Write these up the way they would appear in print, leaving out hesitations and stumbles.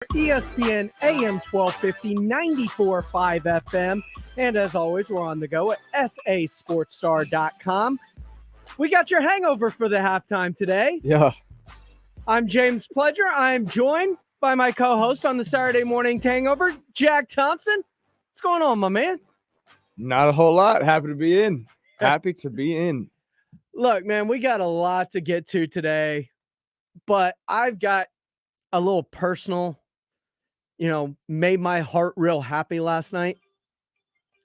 ESPN AM 1250, 94.5 FM. And as always, we're on the go at sasportstar.com. We got your hangover for the halftime today. Yeah. I'm James Pledger. I'm joined by my co-host on the Saturday Morning Hangover, Jack Thompson. What's going on, my man? Not a whole lot. Happy to be in. Happy to be in. Look, man, we got a lot to get to today, but I've got a little personal, made my heart real happy last night.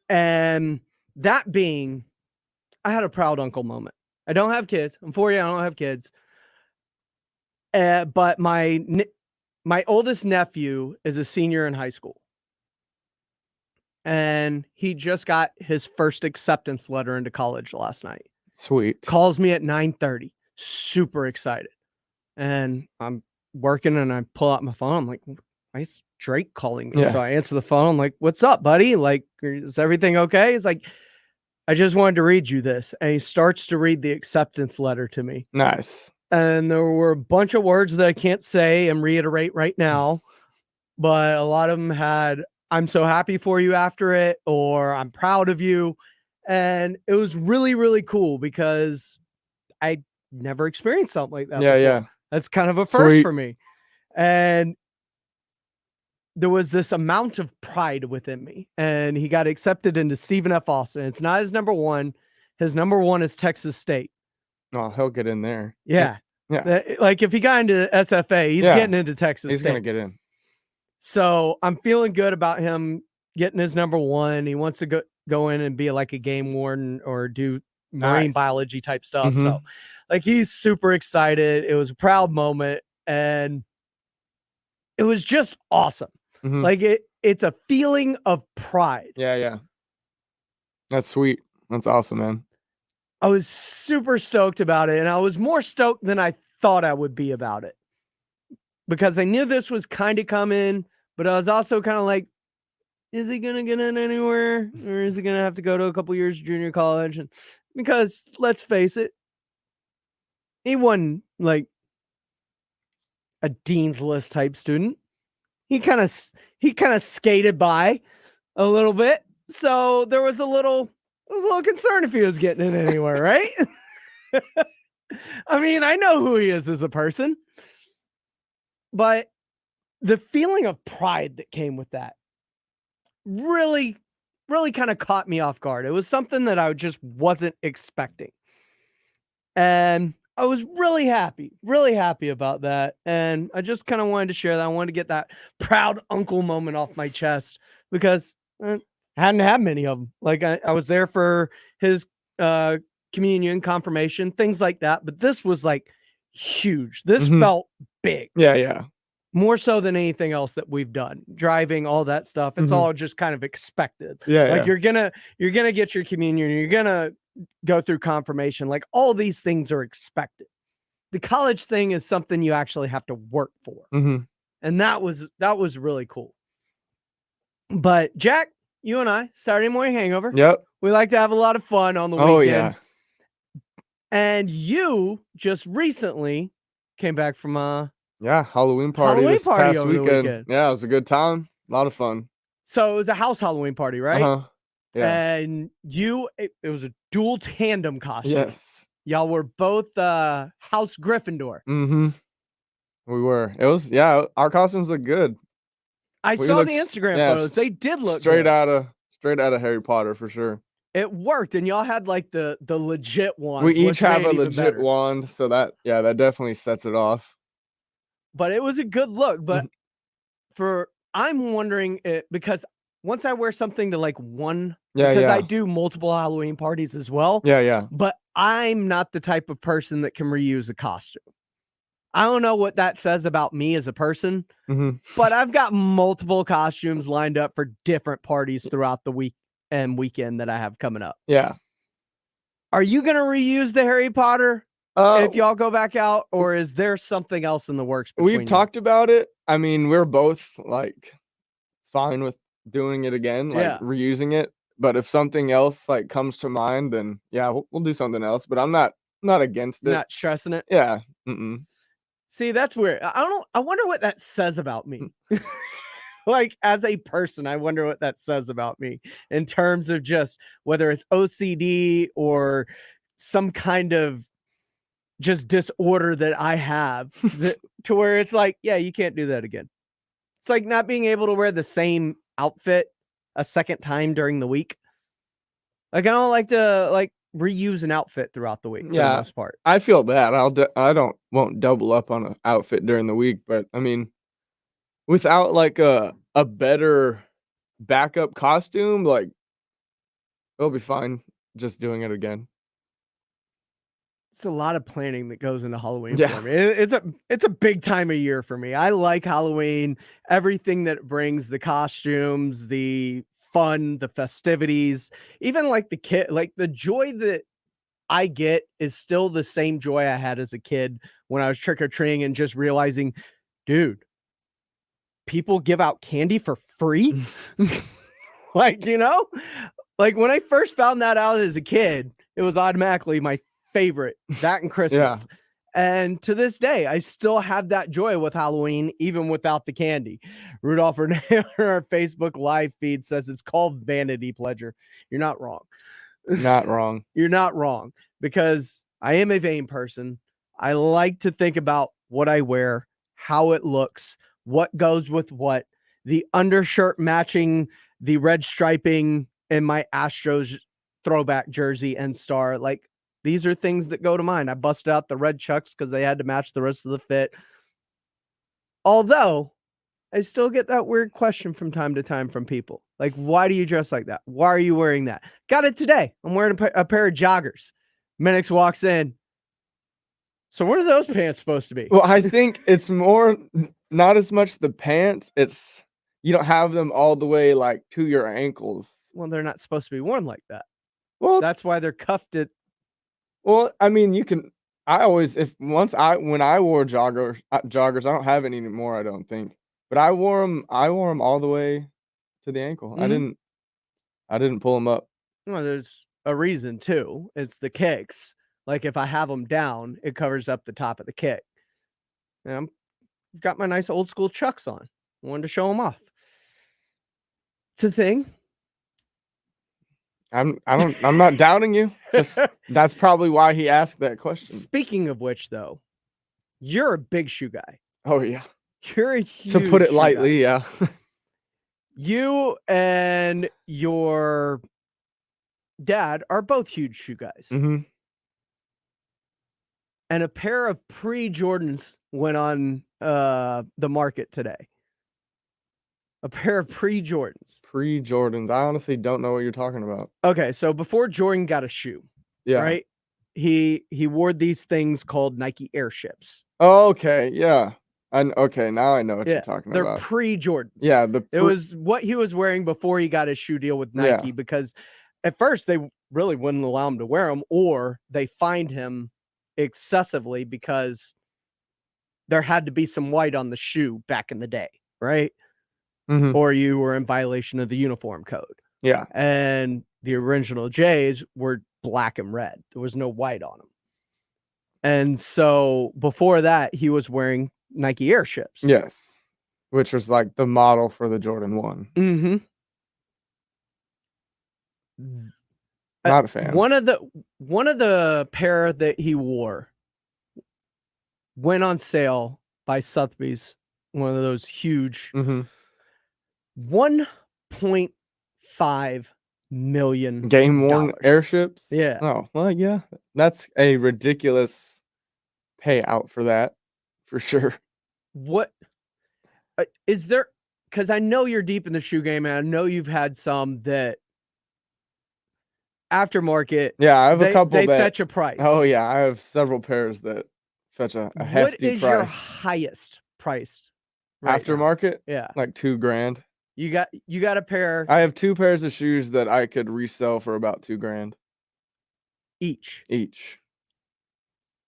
And that being, I had a proud uncle moment. I don't have kids. I'm 40. I don't have kids. But my oldest nephew is a senior in high school. And he just got his first acceptance letter into college last night. Sweet. Calls me at 9:30. Super excited. And I'm working and I pull out my phone. I'm like, why is Drake calling me? Yeah. So I answer the phone. I'm like, what's up, buddy? Like, is everything okay? He's like, I just wanted to read you this. And he starts to read the acceptance letter to me. Nice. And there were a bunch of words that I can't say and reiterate right now. But a lot of them had, I'm so happy for you after it, or I'm proud of you. And it was really, really cool because I never experienced something like that before. Yeah. That's kind of a first Sweet. for me. And there was this amount of pride within me. And he got accepted into Stephen F. Austin. It's not his number one. His number one is Texas State. Oh, he'll get in there. Yeah. Yeah. Like if he got into SFA, he's getting into Texas He's State. going to get in. So I'm feeling good about him getting his number one. He wants to go in and be like a game warden or do marine biology type stuff. Mm-hmm. So like he's super excited. It was a proud moment and it was just awesome. Mm-hmm. Like it's a feeling of pride. Yeah. That's sweet. That's awesome, man. I was super stoked about it. And I was more stoked than I thought I would be about it because I knew this was kind of coming, but I was also kind of like, is he going to get in anywhere? Or is he going to have to go to a couple years of junior college? And because let's face it, he wasn't like a dean's list type student. He kind of skated by a little bit. So there was a little concern if he was getting in anywhere, right? I mean, I know who he is as a person, but the feeling of pride that came with that really, really kind of caught me off guard. It was something that I just wasn't expecting. And I was really happy about that. And I just kind of wanted to share that. I wanted to get that proud uncle moment off my chest because I hadn't had many of them. Like I was there for his communion, confirmation, things like that. But this was like huge. This felt big. Yeah. More so than anything else that we've done. Driving, all that stuff. It's all just kind of expected. Yeah. Like you're gonna get your communion, you're gonna go through confirmation. Like all these things are expected. The college thing is something you actually have to work for. Mm-hmm. And that was really cool. But Jack, you and I, Saturday Morning Hangover. Yep. We like to have a lot of fun on the weekend. Oh, yeah. And you just recently came back from Halloween party Halloween this party past over the weekend. Yeah, it was a good time. A lot of fun. So it was a house Halloween party, right? Uh-huh. Yeah. And it was a dual tandem costume. Yes. Y'all were both House Gryffindor. Mm-hmm. We were. It was, our costumes look good. I saw the Instagram photos. They did look straight good. out of Harry Potter for sure. It worked, and y'all had like the legit wands. We each have a legit wand, so that definitely sets it off. But it was a good look. But I'm wondering because once I wear something to like one, because I do multiple Halloween parties as well. Yeah. But I'm not the type of person that can reuse a costume. I don't know what that says about me as a person, but I've got multiple costumes lined up for different parties throughout the week and weekend that I have coming up. Yeah. Are you going to reuse the Harry Potter if y'all go back out, or is there something else in the works? We've talked about it. I mean, we're both like fine with doing it again, like reusing it. But if something else like comes to mind, then we'll do something else. But I'm not against it. Not stressing it. Yeah. See, that's weird. I wonder what that says about me. Like, as a person, I wonder what that says about me in terms of just whether it's OCD or some kind of just disorder that I have to where it's like, yeah, you can't do that again. It's like not being able to wear the same outfit a second time during the week. Like, I don't like to reuse an outfit throughout the week for the most part. I feel that. I won't double up on an outfit during the week, but I mean, without like a better backup costume, like it'll be fine just doing it again. It's a lot of planning that goes into Halloween for me. It's a big time of year for me. I like Halloween, everything that it brings, the costumes, the fun, the festivities, even like the joy that I get is still the same joy I had as a kid when I was trick or treating and just realizing, dude, people give out candy for free. Like, like when I first found that out as a kid, it was automatically my favorite, that and Christmas. And to this day, I still have that joy with Halloween, even without the candy. Rudolph Renee on our Facebook live feed says it's called vanity pleasure. You're not wrong. Not wrong. You're not wrong, because I am a vain person. I like to think about what I wear, how it looks, what goes with what, the undershirt matching the red striping in my Astros throwback jersey and star. Like, these are things that go to mind. I busted out the red Chucks because they had to match the rest of the fit. Although I still get that weird question from time to time from people. Like, why do you dress like that? Why are you wearing that? Got it today. I'm wearing a pair of joggers. Minix walks in. So what are those pants supposed to be? Well, I think it's more not as much the pants. It's you don't have them all the way like to your ankles. Well, they're not supposed to be worn like that. Well, that's why they're cuffed at. Well, I mean, you can. When I wore joggers, I don't have any anymore. I don't think, but I wore them. I wore them all the way to the ankle. Mm-hmm. I didn't pull them up. Well, there's a reason too. It's the kicks. Like, if I have them down, it covers up the top of the kick. And I've got my nice old school Chucks on. I wanted to show them off. It's a thing. I'm not doubting you. Just that's probably why he asked that question. Speaking of which, though, you're a big shoe guy. Oh yeah. You're a huge to put it lightly, guy. Yeah. You and your dad are both huge shoe guys. Mm-hmm. And a pair of pre-Jordans went on the market today. A pair of pre-Jordans. Pre-Jordans. I honestly don't know what you're talking about. Okay, so before Jordan got a shoe, right? He wore these things called Nike Airships. Oh, okay, yeah. Okay, now I know what you're talking about. They're pre-Jordans. Yeah, it was what he was wearing before he got his shoe deal with Nike, because at first they really wouldn't allow him to wear them, or they fined him excessively because there had to be some white on the shoe back in the day, right? Mm-hmm. Or you were in violation of the uniform code. Yeah. And the original J's were black and red. There was no white on them. And so before that, he was wearing Nike Airships. Yes. Which was like the model for the Jordan 1. Mm-hmm. Not a fan. One of the pair that he wore went on sale by Sotheby's, one of those huge, $1.5 million game-worn airships. Yeah. Oh well, yeah, that's a ridiculous payout for that, for sure. What is there? Because I know you're deep in the shoe game, and I know you've had some that aftermarket. Yeah, I have a couple they that fetch a price. Oh yeah, I have several pairs that fetch a hefty price. What is your highest priced aftermarket? Now? Yeah, like $2,000. You got a pair. I have 2 pairs of shoes that I could resell for about $2,000 each.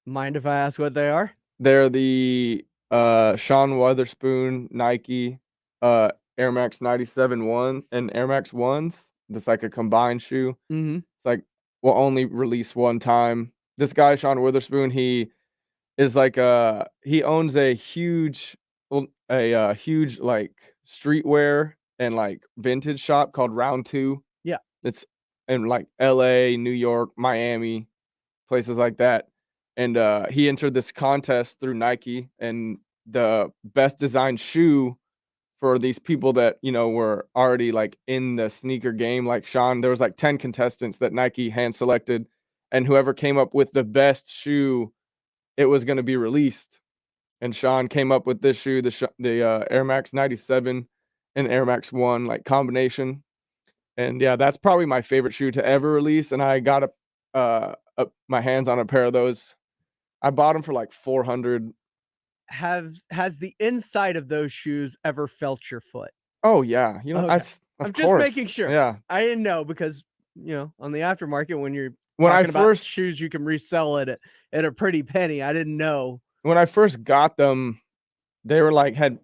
Mind if I ask what they are? They're the Sean Wotherspoon Nike Air Max 97 1 and Air Max 1s. That's like a combined shoe. Mm-hmm. It's like we'll only release one time. This guy, Sean Witherspoon, he is like he owns a huge like streetwear and like vintage shop called Round 2. Yeah. It's in like LA, New York, Miami, places like that. And he entered this contest through Nike, and the best designed shoe for these people that, you know, were already like in the sneaker game, like Sean, there was like 10 contestants that Nike hand selected, and whoever came up with the best shoe, it was going to be released. And Sean came up with this shoe, the Air Max 97 and Air Max 1 like combination. And yeah, that's probably my favorite shoe to ever release. And I got my hands on a pair of those. I bought them for like 400. Has the inside of those shoes ever felt your foot? Oh yeah, you know, Okay. of I'm just course. making sure. Yeah. I didn't know because, you know, on the aftermarket, when you're When I talking about first shoes you can resell it at a pretty penny, I didn't know. when I first got them, they were like had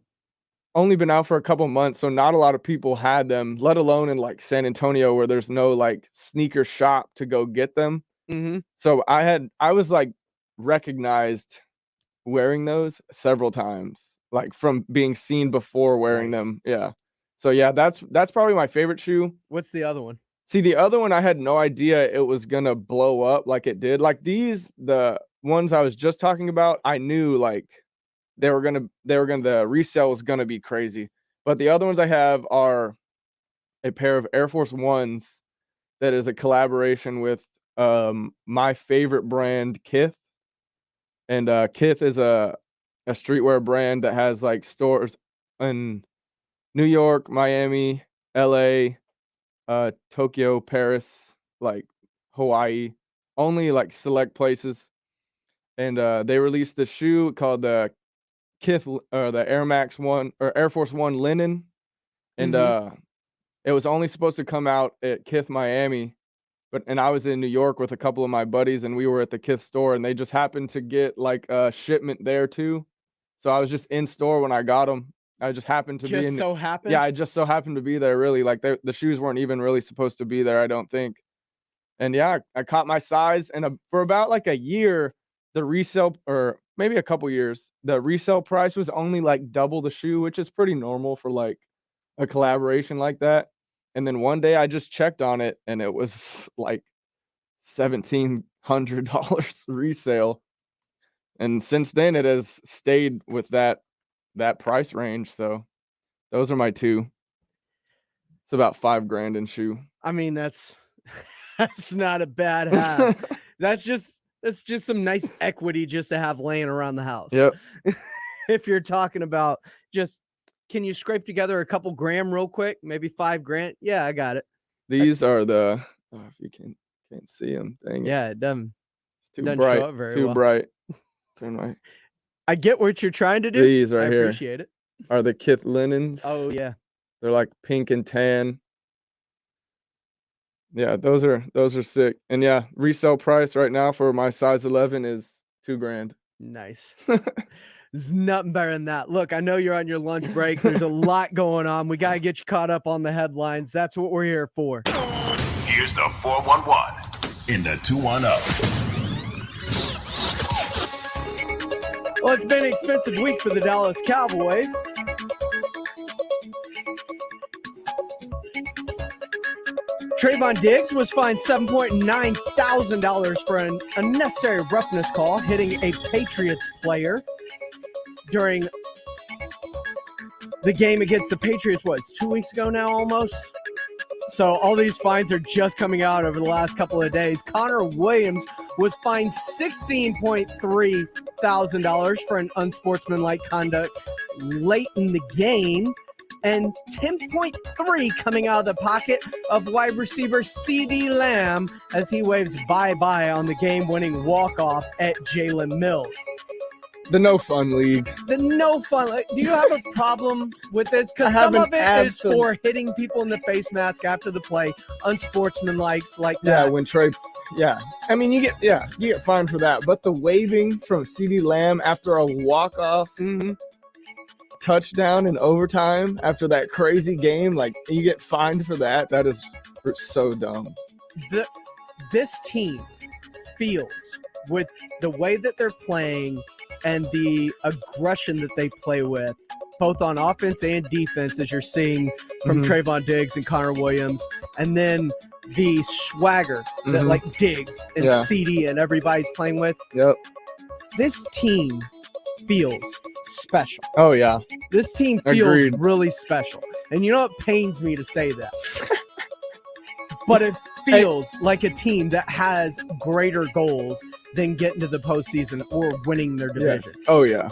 only been out for a couple months, so not a lot of people had them, let alone in like San Antonio where there's no like sneaker shop to go get them. Mm-hmm. So I was like recognized wearing those several times, like from being seen before wearing Nice. them. Yeah. So yeah, that's probably my favorite shoe. What's the other one? See, the other one I had no idea it was gonna blow up like it did. Like the ones I was just talking about, I knew like the resale was gonna be crazy. But the other ones I have are a pair of Air Force Ones that is a collaboration with my favorite brand, Kith. And Kith is a streetwear brand that has like stores in New York, Miami, LA, Tokyo, Paris, like Hawaii, only like select places. And they released the shoe called the Kith, the Air Max 1 or Air Force 1 linen. And it was only supposed to come out at Kith Miami, and I was in New York with a couple of my buddies, and we were at the Kith store, and they just happened to get like a shipment there too. So I was just in store when I got them. I just happened to be in. So happened. Yeah, I just so happened to be there. Really, like the shoes weren't even really supposed to be there, I don't think. And yeah, I caught my size, and for about like a year, the resale, or maybe a couple years, the resale price was only like double the shoe, which is pretty normal for like a collaboration like that. And then one day I just checked on it, and it was like $1,700 resale. And since then it has stayed with that price range. So those are my two. It's about $5,000 in shoe. I mean, that's not a bad half. That's just some nice equity just to have laying around the house. Yep. If you're talking about just, can you scrape together a couple grand real quick? Maybe $5,000. Yeah, I got it. These are the, if you can't see them. Dang it. Yeah, it doesn't. It's too doesn't bright. show up very too well. bright. Turn my. I get what you're trying to do. These right here. I appreciate it. Are the Kith linens. Oh yeah. They're like pink and tan. Yeah, those are sick. And yeah, resale price right now for my size 11 is $2,000. Nice. There's nothing better than that. Look, I know you're on your lunch break. There's a lot going on. We got to get you caught up on the headlines. That's what we're here for. Here's the 411 in the 210. Well, it's been an expensive week for the Dallas Cowboys. Trayvon Diggs was fined $7.9 thousand for an unnecessary roughness call hitting a Patriots player during the game against the Patriots. What, it's 2 weeks ago now almost? So all these fines are just coming out over the last couple of days. Connor Williams was fined $16.3 thousand for an unsportsmanlike conduct late in the game, and $10.3 coming out of the pocket of wide receiver CeeDee Lamb as he waves bye-bye on the game-winning walk-off at Jalen Mills. The no fun league. The no fun. Do you have a problem with this? Because some of it is for hitting people in the face mask after the play, unsportsmanlike like that. Yeah, when Trey. Yeah, I mean you get fined for that, but the waving from CeeDee Lamb after a walk-off touchdown in overtime after that crazy game, like you get fined for that. That is so dumb. This team feels with the way that they're playing and the aggression that they play with, both on offense and defense, as you're seeing from Trayvon Diggs and Connor Williams, and then the swagger that like Diggs and CD and everybody's playing with. Yep. This team feels special. Oh, yeah. This team feels Agreed. really special. And you know what pains me to say that? But it feels like a team that has greater goals than getting to the postseason or winning their division. Yes. Oh, yeah.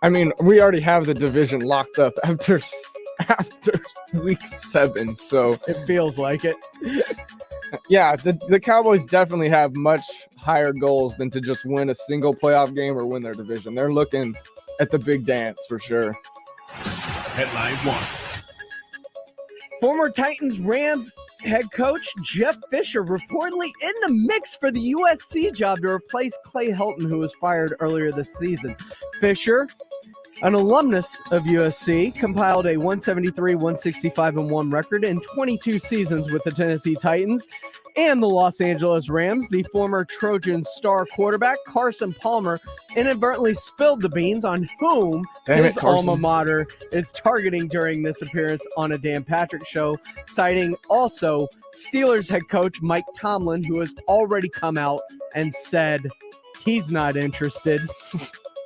I mean, we already have the division locked up after week 7, so it feels like it. Yeah, the Cowboys definitely have much higher goals than to just win a single playoff game or win their division. They're looking at the big dance for sure. Headline 1. Former Titans-Rams head coach Jeff Fisher reportedly in the mix for the USC job to replace Clay Helton, who was fired earlier this season. Fisher, an alumnus of USC, compiled a 173, 165-1 record in 22 seasons with the Tennessee Titans and the Los Angeles Rams. The former Trojan star quarterback Carson Palmer inadvertently spilled the beans on whom his alma mater is targeting during this appearance on a Dan Patrick show, citing also Steelers head coach Mike Tomlin, who has already come out and said he's not interested.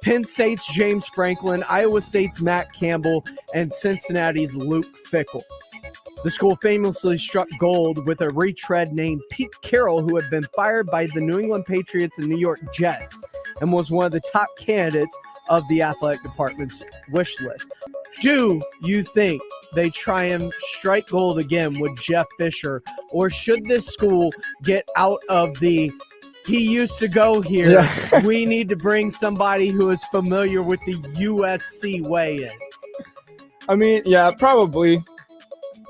Penn State's James Franklin, Iowa State's Matt Campbell, and Cincinnati's Luke Fickell. The school famously struck gold with a retread named Pete Carroll, who had been fired by the New England Patriots and New York Jets and was one of the top candidates of the athletic department's wish list. Do you think they try and strike gold again with Jeff Fisher, or should this school get out of the he used to go here? Yeah. We need to bring somebody who is familiar with the USC way in. I mean, yeah, probably.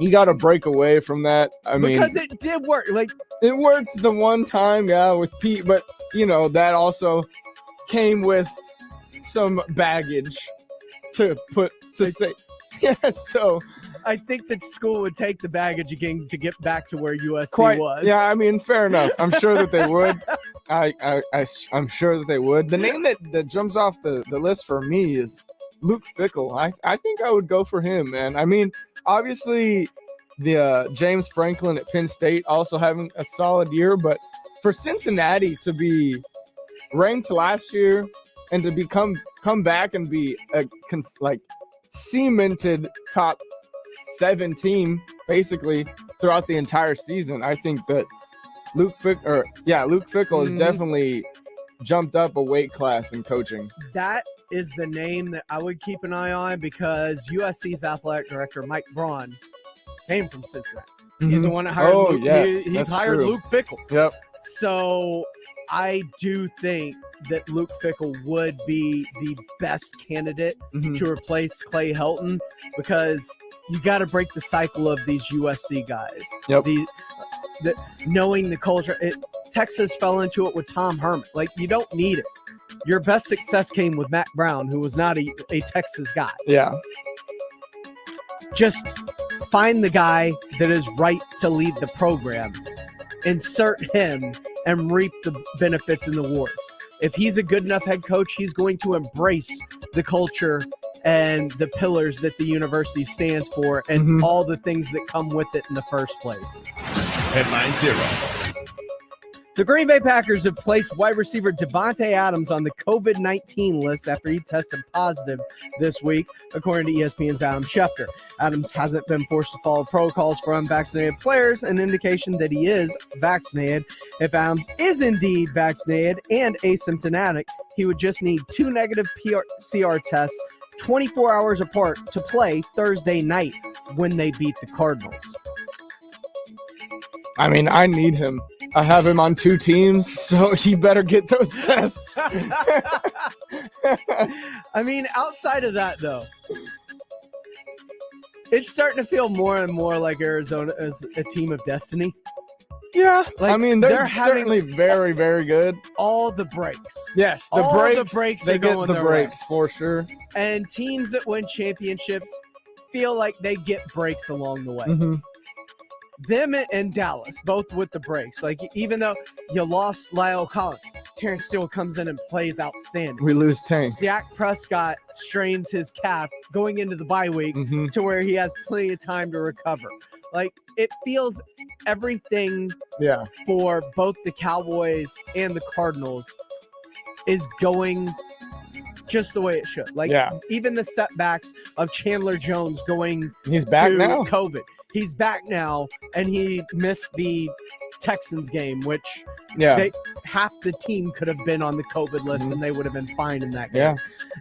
You got to break away from that. Because it did work. Like, it worked the one time, yeah, with Pete, but you know that also came with some baggage to say. Yeah, so I think that school would take the baggage again to get back to where USC was. Yeah, I mean, fair enough. I'm sure that they would. I'm sure that they would. The name that jumps off the list for me is Luke Fickell. I think I would go for him, man. I mean, obviously, the James Franklin at Penn State also having a solid year, but for Cincinnati to be ranked last year and to come back and be a cemented top 7 team basically throughout the entire season, I think that Luke Fickell has definitely jumped up a weight class in coaching. That is the name that I would keep an eye on, because USC's athletic director Mike Braun came from Cincinnati. He's the one that hired Luke. Yes, he hired true. Luke Fickell. Yep. So I do think that Luke Fickell would be the best candidate to replace Clay Helton, because you got to break the cycle of these USC guys. Yep. Knowing the culture. Texas fell into it with Tom Herman. Like, you don't need it. Your best success came with Matt Brown, who was not a Texas guy. Yeah. Just find the guy that is right to lead the program, insert him, and reap the benefits and the rewards. If he's a good enough head coach, he's going to embrace the culture and the pillars that the university stands for and all the things that come with it in the first place. Headline 0. The Green Bay Packers have placed wide receiver Devontae Adams on the COVID-19 list after he tested positive this week, according to ESPN's Adam Schefter. Adams hasn't been forced to follow protocols for unvaccinated players, an indication that he is vaccinated. If Adams is indeed vaccinated and asymptomatic, he would just need 2 negative PCR tests 24 hours apart to play Thursday night when they beat the Cardinals. I mean, I need him. I have him on 2 teams, so he better get those tests. I mean, outside of that, though, it's starting to feel more and more like Arizona is a team of destiny. Yeah, like, I mean, they're certainly very, very good. All the breaks. Yes, the breaks they are going get the their breaks way. For sure. And teams that win championships feel like they get breaks along the way. Them and Dallas, both with the breaks. Like, even though you lost Lyle Collins, Terrence Steele comes in and plays outstanding. We lose Tank. Dak Prescott strains his calf going into the bye week Mm-hmm. to where he has plenty of time to recover. Like, it feels everything Yeah. for both the Cowboys and the Cardinals is going just the way it should. Like, Yeah. even the setbacks of Chandler Jones going He's back to now. COVID. He's back now, and he missed the Texans game, which Yeah. half the team could have been on the COVID list, and they would have been fine in that game.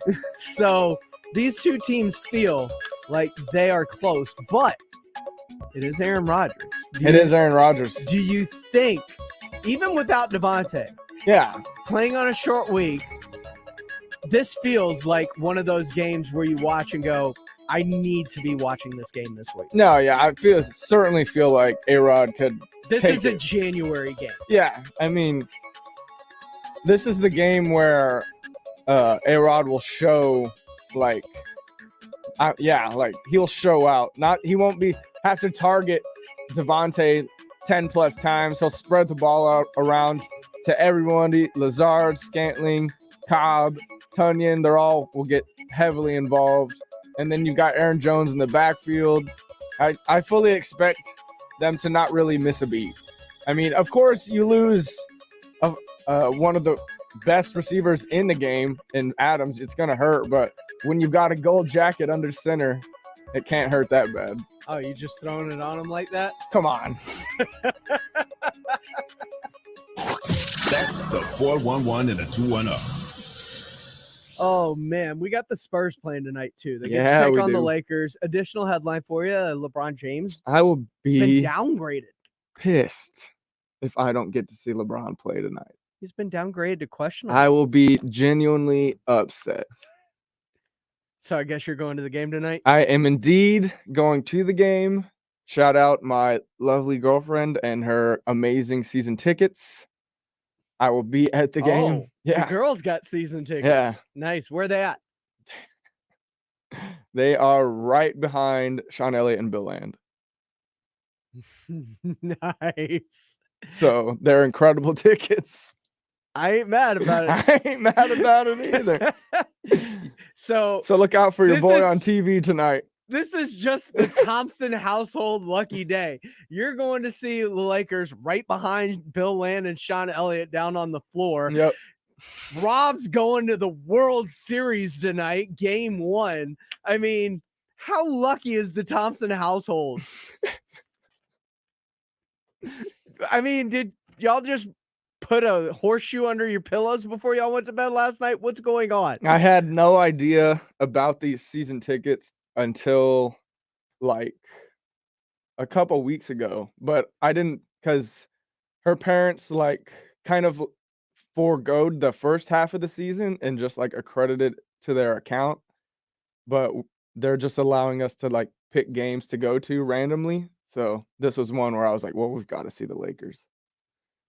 Yeah. So these two teams feel like they are close, but it is Aaron Rodgers. It is Aaron Rodgers. Do you think, even without Devontae, Yeah. playing on a short week, this feels like one of those games where you watch and go, I need to be watching this game this week. No, yeah, I certainly feel like A-Rod could. This take is a it. January game. Yeah, I mean, this is the game where A-Rod will show, like, like he'll show out. He won't have to target Devontae 10 plus times. He'll spread the ball out around to everyone. Lazard, Scantling, Cobb, Tunyon, they all will get heavily involved. And then you got Aaron Jones in the backfield. I fully expect them to not really miss a beat. I mean, of course, you lose one of the best receivers in the game in Adams. It's going to hurt, but when you got a gold jacket under center, it can't hurt that bad. Oh, you just throwing it on him like that? Come on. That's the 411 and a 210. Oh, man. We got the Spurs playing tonight, too. They get Yeah, to take we on the do. Lakers. Additional headline for you, LeBron James. I will He's been be downgraded. pissed if I don't get to see LeBron play tonight. He's been downgraded to questionable. I will be genuinely upset. So I guess you're going to the game tonight? I am indeed going to the game. Shout out my lovely girlfriend and her amazing season tickets. I will be at the game. Oh, Yeah. the girls got season tickets. Yeah. Nice. Where are they at? They are right behind Sean Elliott and Bill Land. Nice. So they're incredible tickets. I ain't mad about it. I ain't mad about it either. So look out for your this boy is- on TV tonight. this is just the Thompson household lucky day. You're going to see the Lakers right behind Bill Land and Sean Elliott down on the floor. Yep. Rob's going to the World Series tonight, game 1. I mean, how lucky is the Thompson household? I mean, did y'all just put a horseshoe under your pillows before y'all went to bed last night? What's going on? I had no idea about these season tickets until like a couple weeks ago, but I didn't, because her parents like kind of foregoed the first half of the season and just like accredited to their account, but they're just allowing us to like pick games to go to randomly. So this was one where I was like, well, we've got to see the Lakers,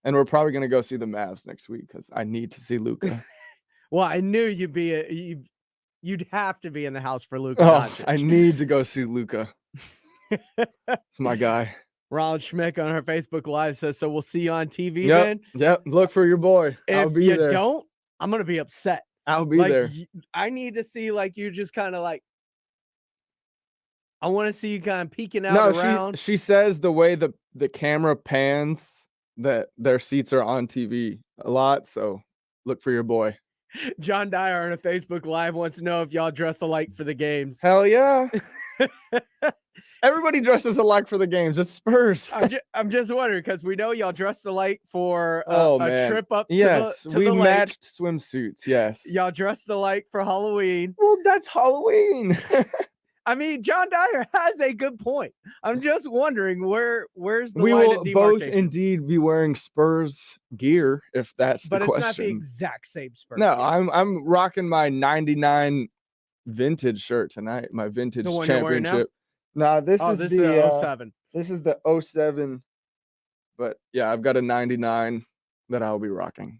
and we're probably going to go see the Mavs next week because I need to see Luka. Well, I knew you'd have to be in the house for Luka Oh, Doncic. I need to go see Luka. It's my guy. Ron Schmick on her Facebook Live says, so we'll see you on TV Yep. then. Yep. Look for your boy. I'll If be you there. don't, I'm going to be upset. I'll be Like, there. I need to see like you just kind of like, I want to see you kind of peeking out around. She says the way the camera pans that their seats are on TV a lot. So look for your boy. John Dyer on a Facebook Live wants to know if y'all dress alike for the games. Hell yeah. Everybody dresses alike for the games. It's Spurs. I'm just wondering because we know y'all dressed alike for Oh, a man. trip up to Yes, the we lake. matched swimsuits. Yes. Y'all dressed alike for Halloween. Well, that's Halloween. I mean, John Dyer has a good point. I'm just wondering where's the We line will of both demarcation? indeed be wearing Spurs gear if that's But the it's question. not the exact same Spurs. No, game. I'm rocking my 99 vintage shirt tonight. My vintage The one you're wearing now? championship. Nah, this is this the is 07. This is the 07. But yeah, I've got a 99 that I'll be rocking.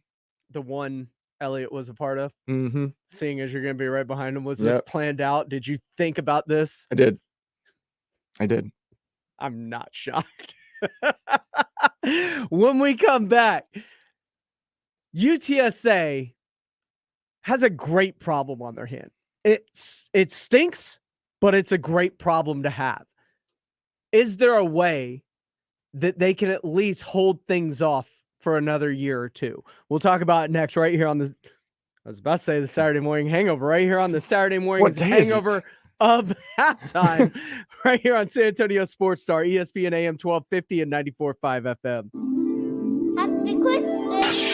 The one Elliot was a part of. Mm-hmm. Seeing as you're going to be right behind him, was this Yep. planned out? Did you think about this? I did. I'm not shocked. When we come back, UTSA has a great problem on their hand. It stinks, but it's a great problem to have. Is there a way that they can at least hold things off for another year or two? We'll talk about it next, right here on the, I was about to say the Saturday morning hangover, right here on the Saturday morning hangover of halftime, right here on San Antonio Sports Star, ESPN AM 1250 and 94.5 FM. Happy Christmas.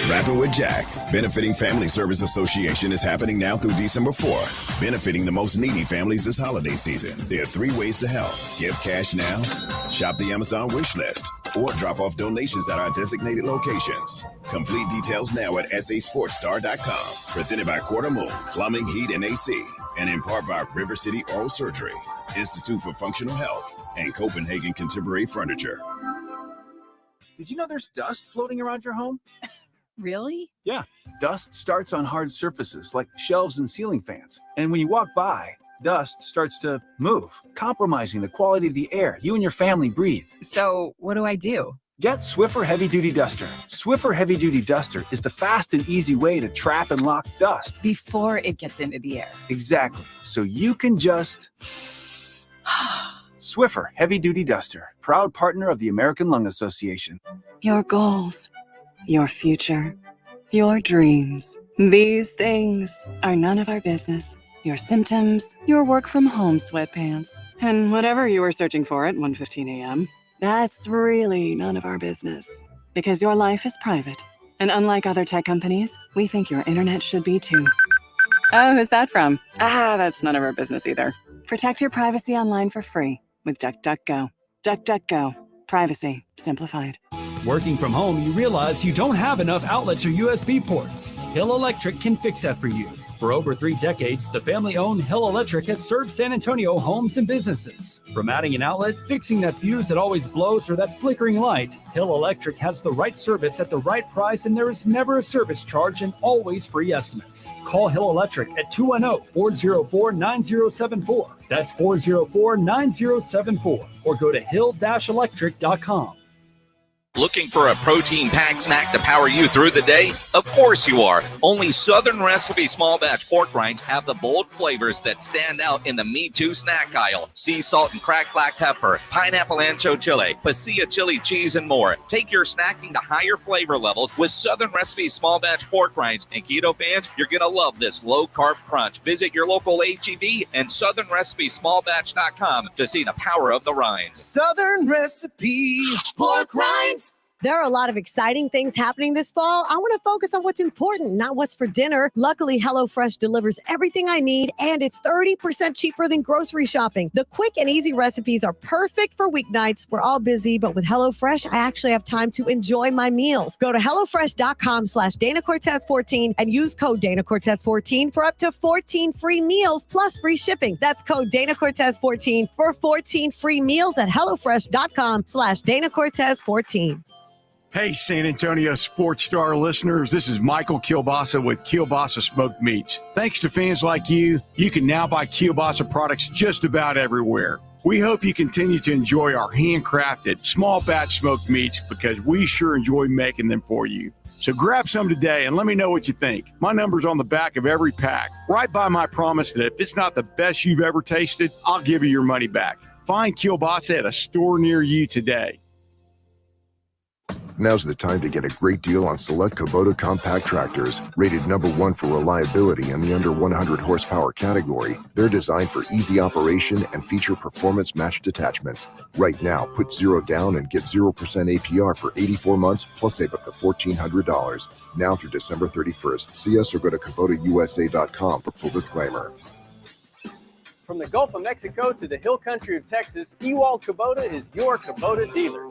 Rapping with Jack. Benefiting Family Service Association is happening now through December 4th. Benefiting the most needy families this holiday season. There are 3 ways to help. Give cash now, shop the Amazon wish list, or drop off donations at our designated locations. Complete details now at sasportstar.com. Presented by Quarter Moon, Plumbing, Heat, and AC. And in part by River City Oral Surgery, Institute for Functional Health, and Copenhagen Contemporary Furniture. Did you know there's dust floating around your home? Really? Yeah. Dust starts on hard surfaces like shelves and ceiling fans. And when you walk by, dust starts to move, compromising the quality of the air you and your family breathe. So what do I do? Get Swiffer Heavy Duty Duster. Swiffer Heavy Duty Duster is the fast and easy way to trap and lock dust. Before it gets into the air. Exactly. So you can just... Swiffer Heavy Duty Duster, proud partner of the American Lung Association. Your goals, your future, your dreams. These things are none of our business. Your symptoms, your work from home sweatpants, and whatever you were searching for at 1:15 a.m. That's really none of our business. Because your life is private. And unlike other tech companies, we think your internet should be too. Oh, who's that from? That's none of our business either. Protect your privacy online for free with DuckDuckGo. DuckDuckGo. Privacy simplified. Working from home, you realize you don't have enough outlets or USB ports. Hill Electric can fix that for you. For over 3 decades, the family-owned Hill Electric has served San Antonio homes and businesses. From adding an outlet, fixing that fuse that always blows, or that flickering light, Hill Electric has the right service at the right price, and there is never a service charge and always free estimates. Call Hill Electric at 210-404-9074. That's 404-9074. Or go to hill-electric.com. Looking for a protein-packed snack to power you through the day? Of course you are. Only Southern Recipe small batch pork rinds have the bold flavors that stand out in the Me Too snack aisle. Sea salt and cracked black pepper, pineapple ancho chili, pasilla chili cheese, and more. Take your snacking to higher flavor levels with Southern Recipe small batch pork rinds. And keto fans, you're going to love this low-carb crunch. Visit your local H-E-B and southernrecipesmallbatch.com to see the power of the rinds. Southern Recipe pork rinds. There are a lot of exciting things happening this fall. I want to focus on what's important, not what's for dinner. Luckily, HelloFresh delivers everything I need, and it's 30% cheaper than grocery shopping. The quick and easy recipes are perfect for weeknights. We're all busy, but with HelloFresh, I actually have time to enjoy my meals. Go to HelloFresh.com/DanaCortez14 and use code DanaCortez14 for up to 14 free meals plus free shipping. That's code DanaCortez14 for 14 free meals at HelloFresh.com/DanaCortez14. Hey, San Antonio Sports Star listeners, this is Michael Kielbasa with Kielbasa Smoked Meats. Thanks to fans like you, you can now buy Kielbasa products just about everywhere. We hope you continue to enjoy our handcrafted, small batch smoked meats because we sure enjoy making them for you. So grab some today and let me know what you think. My number's on the back of every pack. Right by my promise that if it's not the best you've ever tasted, I'll give you your money back. Find Kielbasa at a store near you today. Now's the time to get a great deal on select Kubota compact tractors. Rated #1 for reliability in the under 100 horsepower category, they're designed for easy operation and feature performance-matched attachments. Right now, put 0 down and get 0% APR for 84 months, plus save up to $1,400. Now through December 31st. See us or go to KubotaUSA.com for full disclaimer. From the Gulf of Mexico to the hill country of Texas, Ewald Kubota is your Kubota dealer.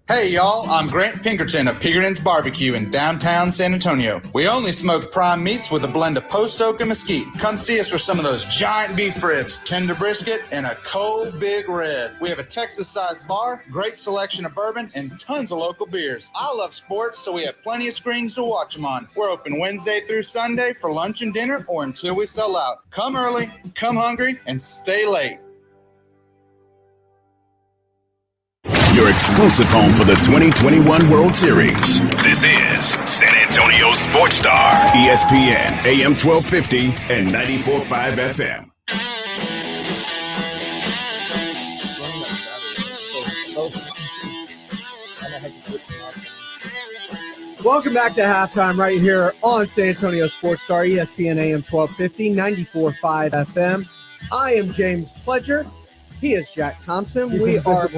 Hey y'all, I'm Grant Pinkerton of Pinkerton's Barbecue in downtown San Antonio. We only smoke prime meats with a blend of post oak and mesquite. Come see us for some of those giant beef ribs, tender brisket, and a cold big red. We have a Texas-sized bar, great selection of bourbon, and tons of local beers. I love sports, so we have plenty of screens to watch them on. We're open Wednesday through Sunday for lunch and dinner or until we sell out. Come early, come hungry, and stay late. your exclusive home for the 2021 World Series. This is San Antonio Sports Star, ESPN, AM 1250 and 94.5 FM. Welcome back to halftime right here on San Antonio Sports Star, ESPN AM 1250, 94.5 FM. I am James Pledger. He is Jack Thompson. We are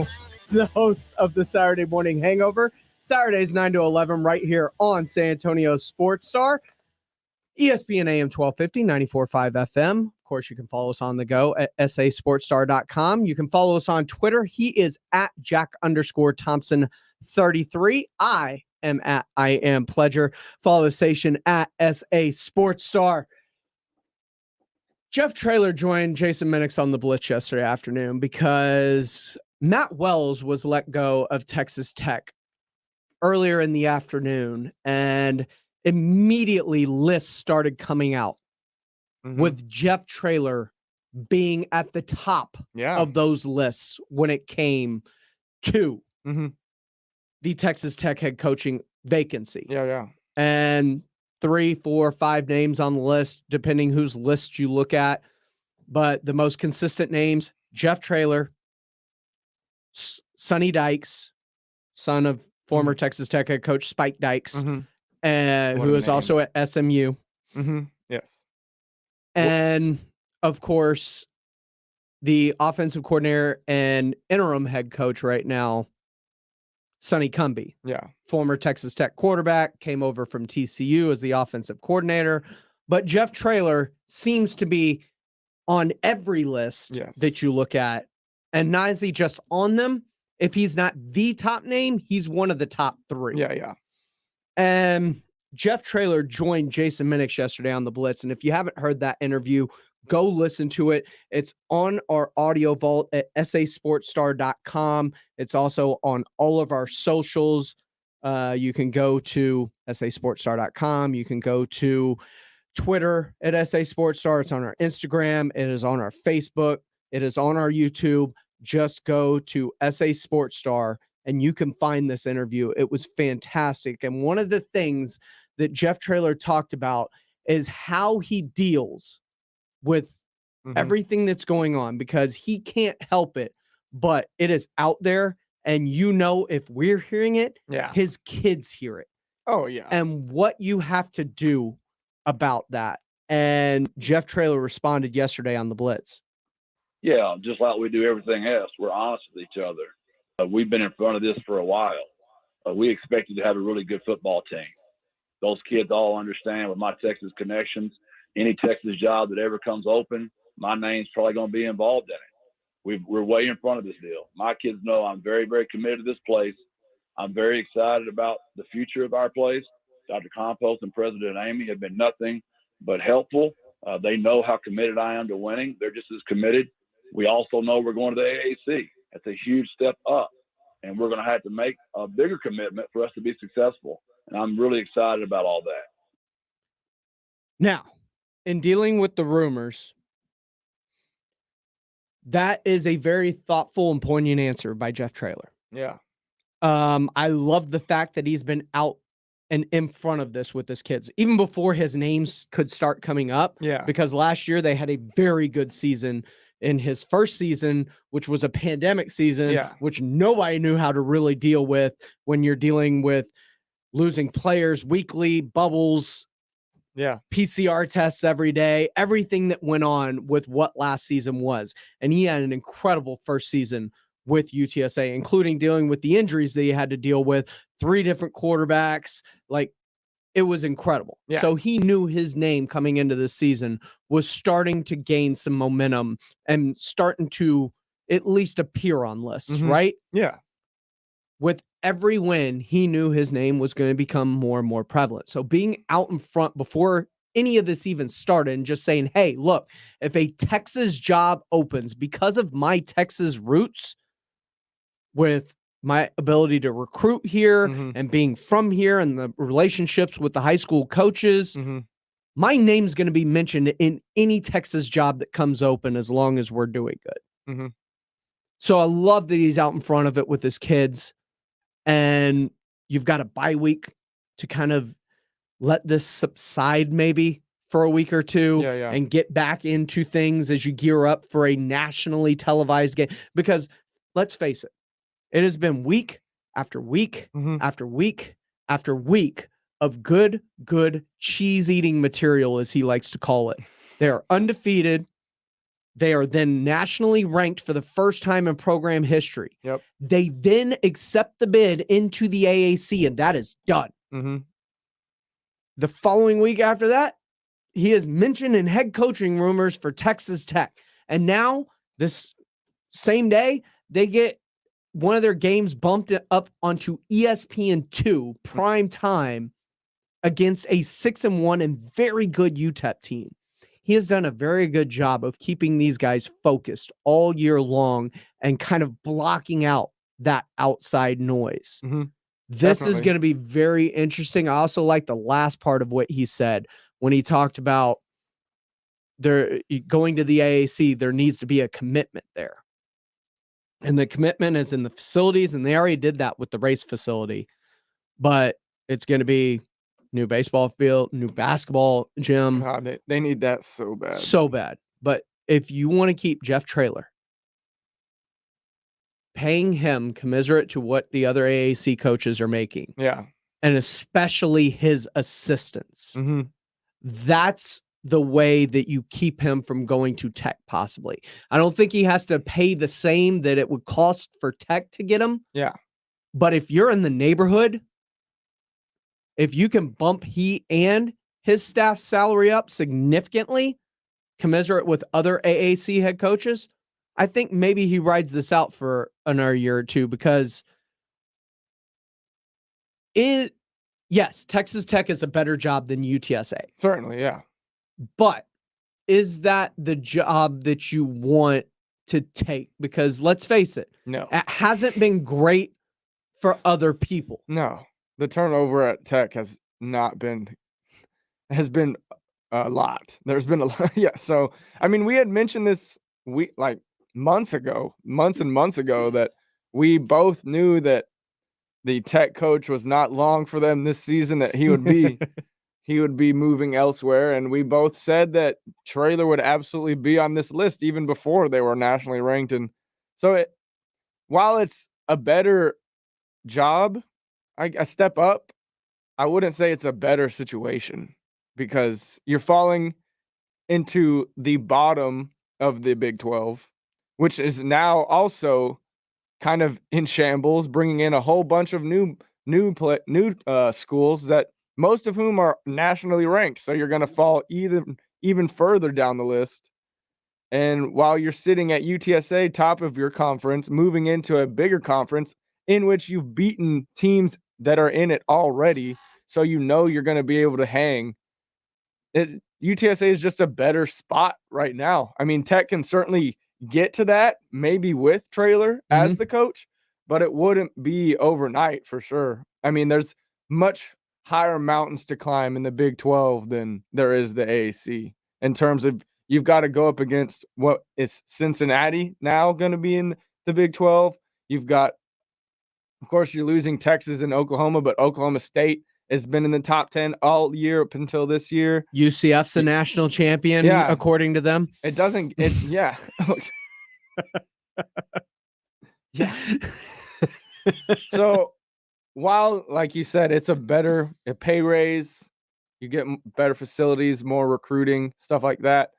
the hosts of the Saturday Morning Hangover. Saturdays 9 to 11 right here on San Antonio Sports Star, ESPN AM 1250, 94.5 FM. Of course, you can follow us on the go at sasportstar.com. You can follow us on Twitter. He is at Jack_Thompson33. I am Pledger. Follow the station at SA Sports Star. Jeff Traylor joined Jason Minix on the Blitz yesterday afternoon because Matt Wells was let go of Texas Tech earlier in the afternoon, and immediately lists started coming out with Jeff Traylor being at the top of those lists when it came to the Texas Tech head coaching vacancy. And 3, 4, 5 names on the list, depending whose list you look at. But the most consistent names, Jeff Traylor, Sonny Dykes, son of former Texas Tech head coach Spike Dykes, and who is also at SMU. Yes. And, of course, the offensive coordinator and interim head coach right now, Sonny Cumbie, former Texas Tech quarterback, came over from TCU as the offensive coordinator. But Jeff Traylor seems to be on every list that you look at. And not is he just on them. If he's not the top name, he's one of the top 3. And Jeff Traylor joined Jason Minix yesterday on the Blitz. And if you haven't heard that interview, go listen to it. It's on our audio vault at sasportstar.com. It's also on all of our socials. You can go to sasportstar.com. You can go to Twitter at sasportstar. It's on our Instagram. It is on our Facebook. It is on our YouTube. Just go to SA Sports Star and you can find this interview. It was fantastic. And one of the things that Jeff Traylor talked about is how he deals with everything that's going on, because he can't help it, but it is out there. And if we're hearing it, his kids hear it. And what you have to do about that. And Jeff Traylor responded yesterday on the Blitz. Yeah, just like we do everything else. We're honest with each other. We've been in front of this for a while. We expected to have a really good football team. Those kids all understand with my Texas connections, any Texas job that ever comes open, my name's probably going to be involved in it. We're way in front of this deal. My kids know I'm very, very committed to this place. I'm very excited about the future of our place. Dr. Compost and President Amy have been nothing but helpful. They know how committed I am to winning. They're just as committed. We also know we're going to the AAC. That's a huge step up, and we're going to have to make a bigger commitment for us to be successful. And I'm really excited about all that. Now, in dealing with the rumors, that is a very thoughtful and poignant answer by Jeff Traylor. I love the fact that he's been out and in front of this with his kids, even before his names could start coming up. Because last year they had a very good season in his first season, which was a pandemic season, which nobody knew how to really deal with when you're dealing with losing players weekly, bubbles, PCR tests every day, everything that went on with what last season was. And he had an incredible first season with UTSA, including dealing with the injuries that he had to deal with, 3 different quarterbacks. Like, it was incredible. So he knew his name coming into this season was starting to gain some momentum and starting to at least appear on lists, right? With every win, he knew his name was going to become more and more prevalent. So being out in front before any of this even started and just saying, hey, look, if a Texas job opens because of my Texas roots, with my ability to recruit here and being from here and the relationships with the high school coaches, my name's going to be mentioned in any Texas job that comes open as long as we're doing good. So I love that he's out in front of it with his kids, and you've got a bye week to kind of let this subside maybe for a week or two and get back into things as you gear up for a nationally televised game. Because let's face it, it has been week after week after week after week of good cheese-eating material, as he likes to call it. They are undefeated. They are then nationally ranked for the first time in program history. Yep. They then accept the bid into the AAC, and that is done. The following week after that, he is mentioned in head coaching rumors for Texas Tech. And now, this same day, they get one of their games bumped up onto ESPN2 prime time against a 6-1 and very good UTEP team. He has done a very good job of keeping these guys focused all year long and kind of blocking out that outside noise. This is going to be very interesting. I also like the last part of what he said when he talked about going to the AAC, there needs to be a commitment there. And the commitment is in the facilities, and they already did that with the race facility. But it's going to be new baseball field, new basketball gym. God, they need that so bad. So bad. But if you want to keep Jeff Traylor, paying him commensurate to what the other AAC coaches are making. Yeah. And especially his assistants. That's the way that you keep him from going to Tech, possibly. I don't think he has to pay the same that it would cost for Tech to get him. Yeah. But if you're in the neighborhood, if you can bump he and his staff's salary up significantly, commensurate with other AAC head coaches, I think maybe he rides this out for another year or two, because yes, Texas Tech is a better job than UTSA. Certainly, yeah. But is that the job that you want to take? Because let's face it, no, it hasn't been great for other people. No, the turnover at Tech has been a lot. There's been a lot. Yeah. So, I mean, we had mentioned this months and months ago, that we both knew that the Tech coach was not long for them this season, that he would be moving elsewhere. And we both said that Traylor would absolutely be on this list even before they were nationally ranked. And so while it's a better job, a step up, I wouldn't say it's a better situation, because you're falling into the bottom of the Big 12, which is now also kind of in shambles, bringing in a whole bunch of new schools, that most of whom are nationally ranked. So you're going to fall even further down the list. And while you're sitting at UTSA, top of your conference, moving into a bigger conference in which you've beaten teams that are in it already, so you know you're going to be able to hang. UTSA is just a better spot right now. I mean, Tech can certainly get to that, maybe with Traylor as the coach, but it wouldn't be overnight for sure. I mean, there's much higher mountains to climb in the Big 12 than there is the AAC, in terms of you've got to go up against what is Cincinnati now going to be in the Big 12. You've got, of course, you're losing Texas and Oklahoma, but Oklahoma State has been in the top 10 all year up until this year. UCF's a national champion, according to them. Yeah. Yeah. So while, like you said, it's a pay raise, you get better facilities, more recruiting, stuff like that,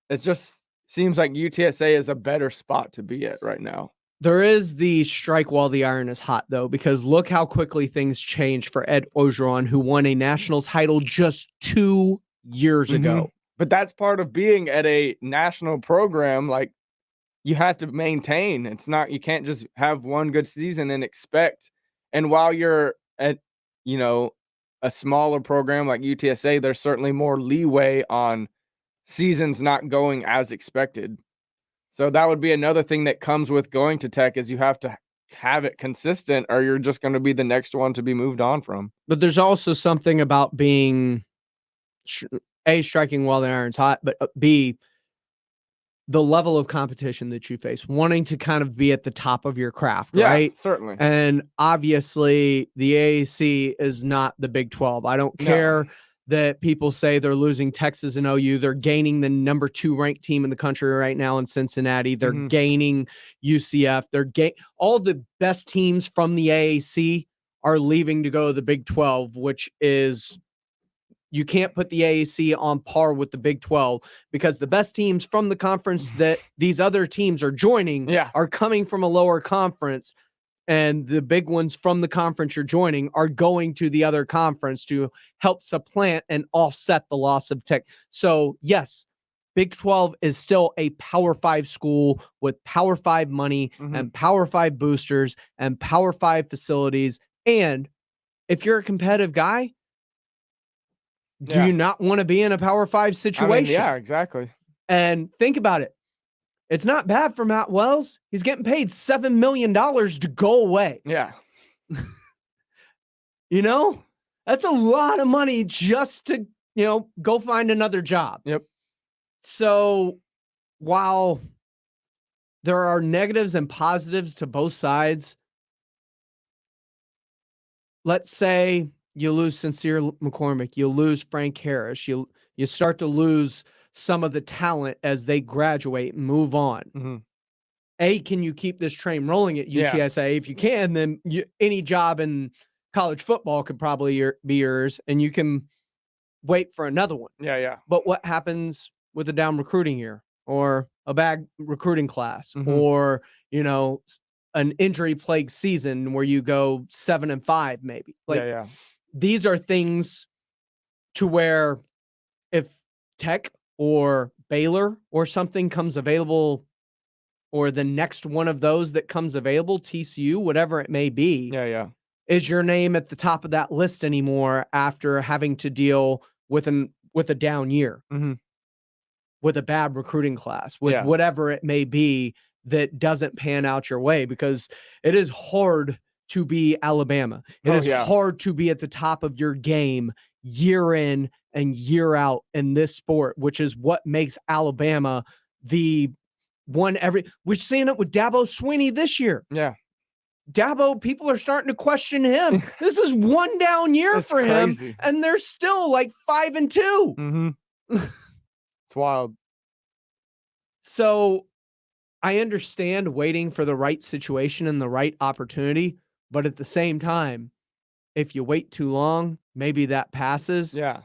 it just seems like UTSA is a better spot to be at right now. There is the strike while the iron is hot, though, because look how quickly things changed for Ed Orgeron, who won a national title just 2 years ago. But that's part of being at a national program. Like, you have to maintain. You can't just have one good season and expect. And while you're at, a smaller program like UTSA, there's certainly more leeway on seasons not going as expected. So that would be another thing that comes with going to Tech, is you have to have it consistent, or you're just going to be the next one to be moved on from. But there's also something about being A, striking while the iron's hot, but B, the level of competition that you face, wanting to kind of be at the top of your craft, Yeah, right? certainly. And obviously, the AAC is not the Big 12. I don't care that people say they're losing Texas and OU. They're gaining the number 2 ranked team in the country right now in Cincinnati. They're gaining UCF. All the best teams from the AAC are leaving to go to the Big 12, which is, you can't put the AAC on par with the Big 12 because the best teams from the conference that these other teams are joining are coming from a lower conference, and the big ones from the conference you're joining are going to the other conference to help supplant and offset the loss of Tech. So yes, Big 12 is still a Power 5 school with Power 5 money and Power 5 boosters and Power 5 facilities. And if you're a competitive guy, do you not want to be in a Power 5 situation? Yeah, exactly. And think about it. It's not bad for Matt Wells. He's getting paid $7 million to go away. Yeah. You know, that's a lot of money just to, go find another job. Yep. So while there are negatives and positives to both sides, let's say you lose Sincere McCormick, you lose Frank Harris, you start to lose some of the talent as they graduate and move on. Can you keep this train rolling at UTSA? If you can, then any job in college football could probably be yours, and you can wait for another one. Yeah. But what happens with a down recruiting year or a bad recruiting class or, an injury-plagued season where you go 7-5 maybe? These are things to where if Tech or Baylor or something comes available, or the next one of those that comes available, TCU, whatever it may be, is your name at the top of that list anymore after having to deal with a down year, with a bad recruiting class, with whatever it may be that doesn't pan out your way, because it is hard to be Alabama. It is hard to be at the top of your game year in and year out in this sport, which is what makes Alabama the one we're seeing it with Dabo Swinney this year. Yeah. Dabo, people are starting to question him. This is one down year for him, and they're still like 5-2. It's wild. So I understand waiting for the right situation and the right opportunity, but at the same time, if you wait too long, maybe that passes. Yeah.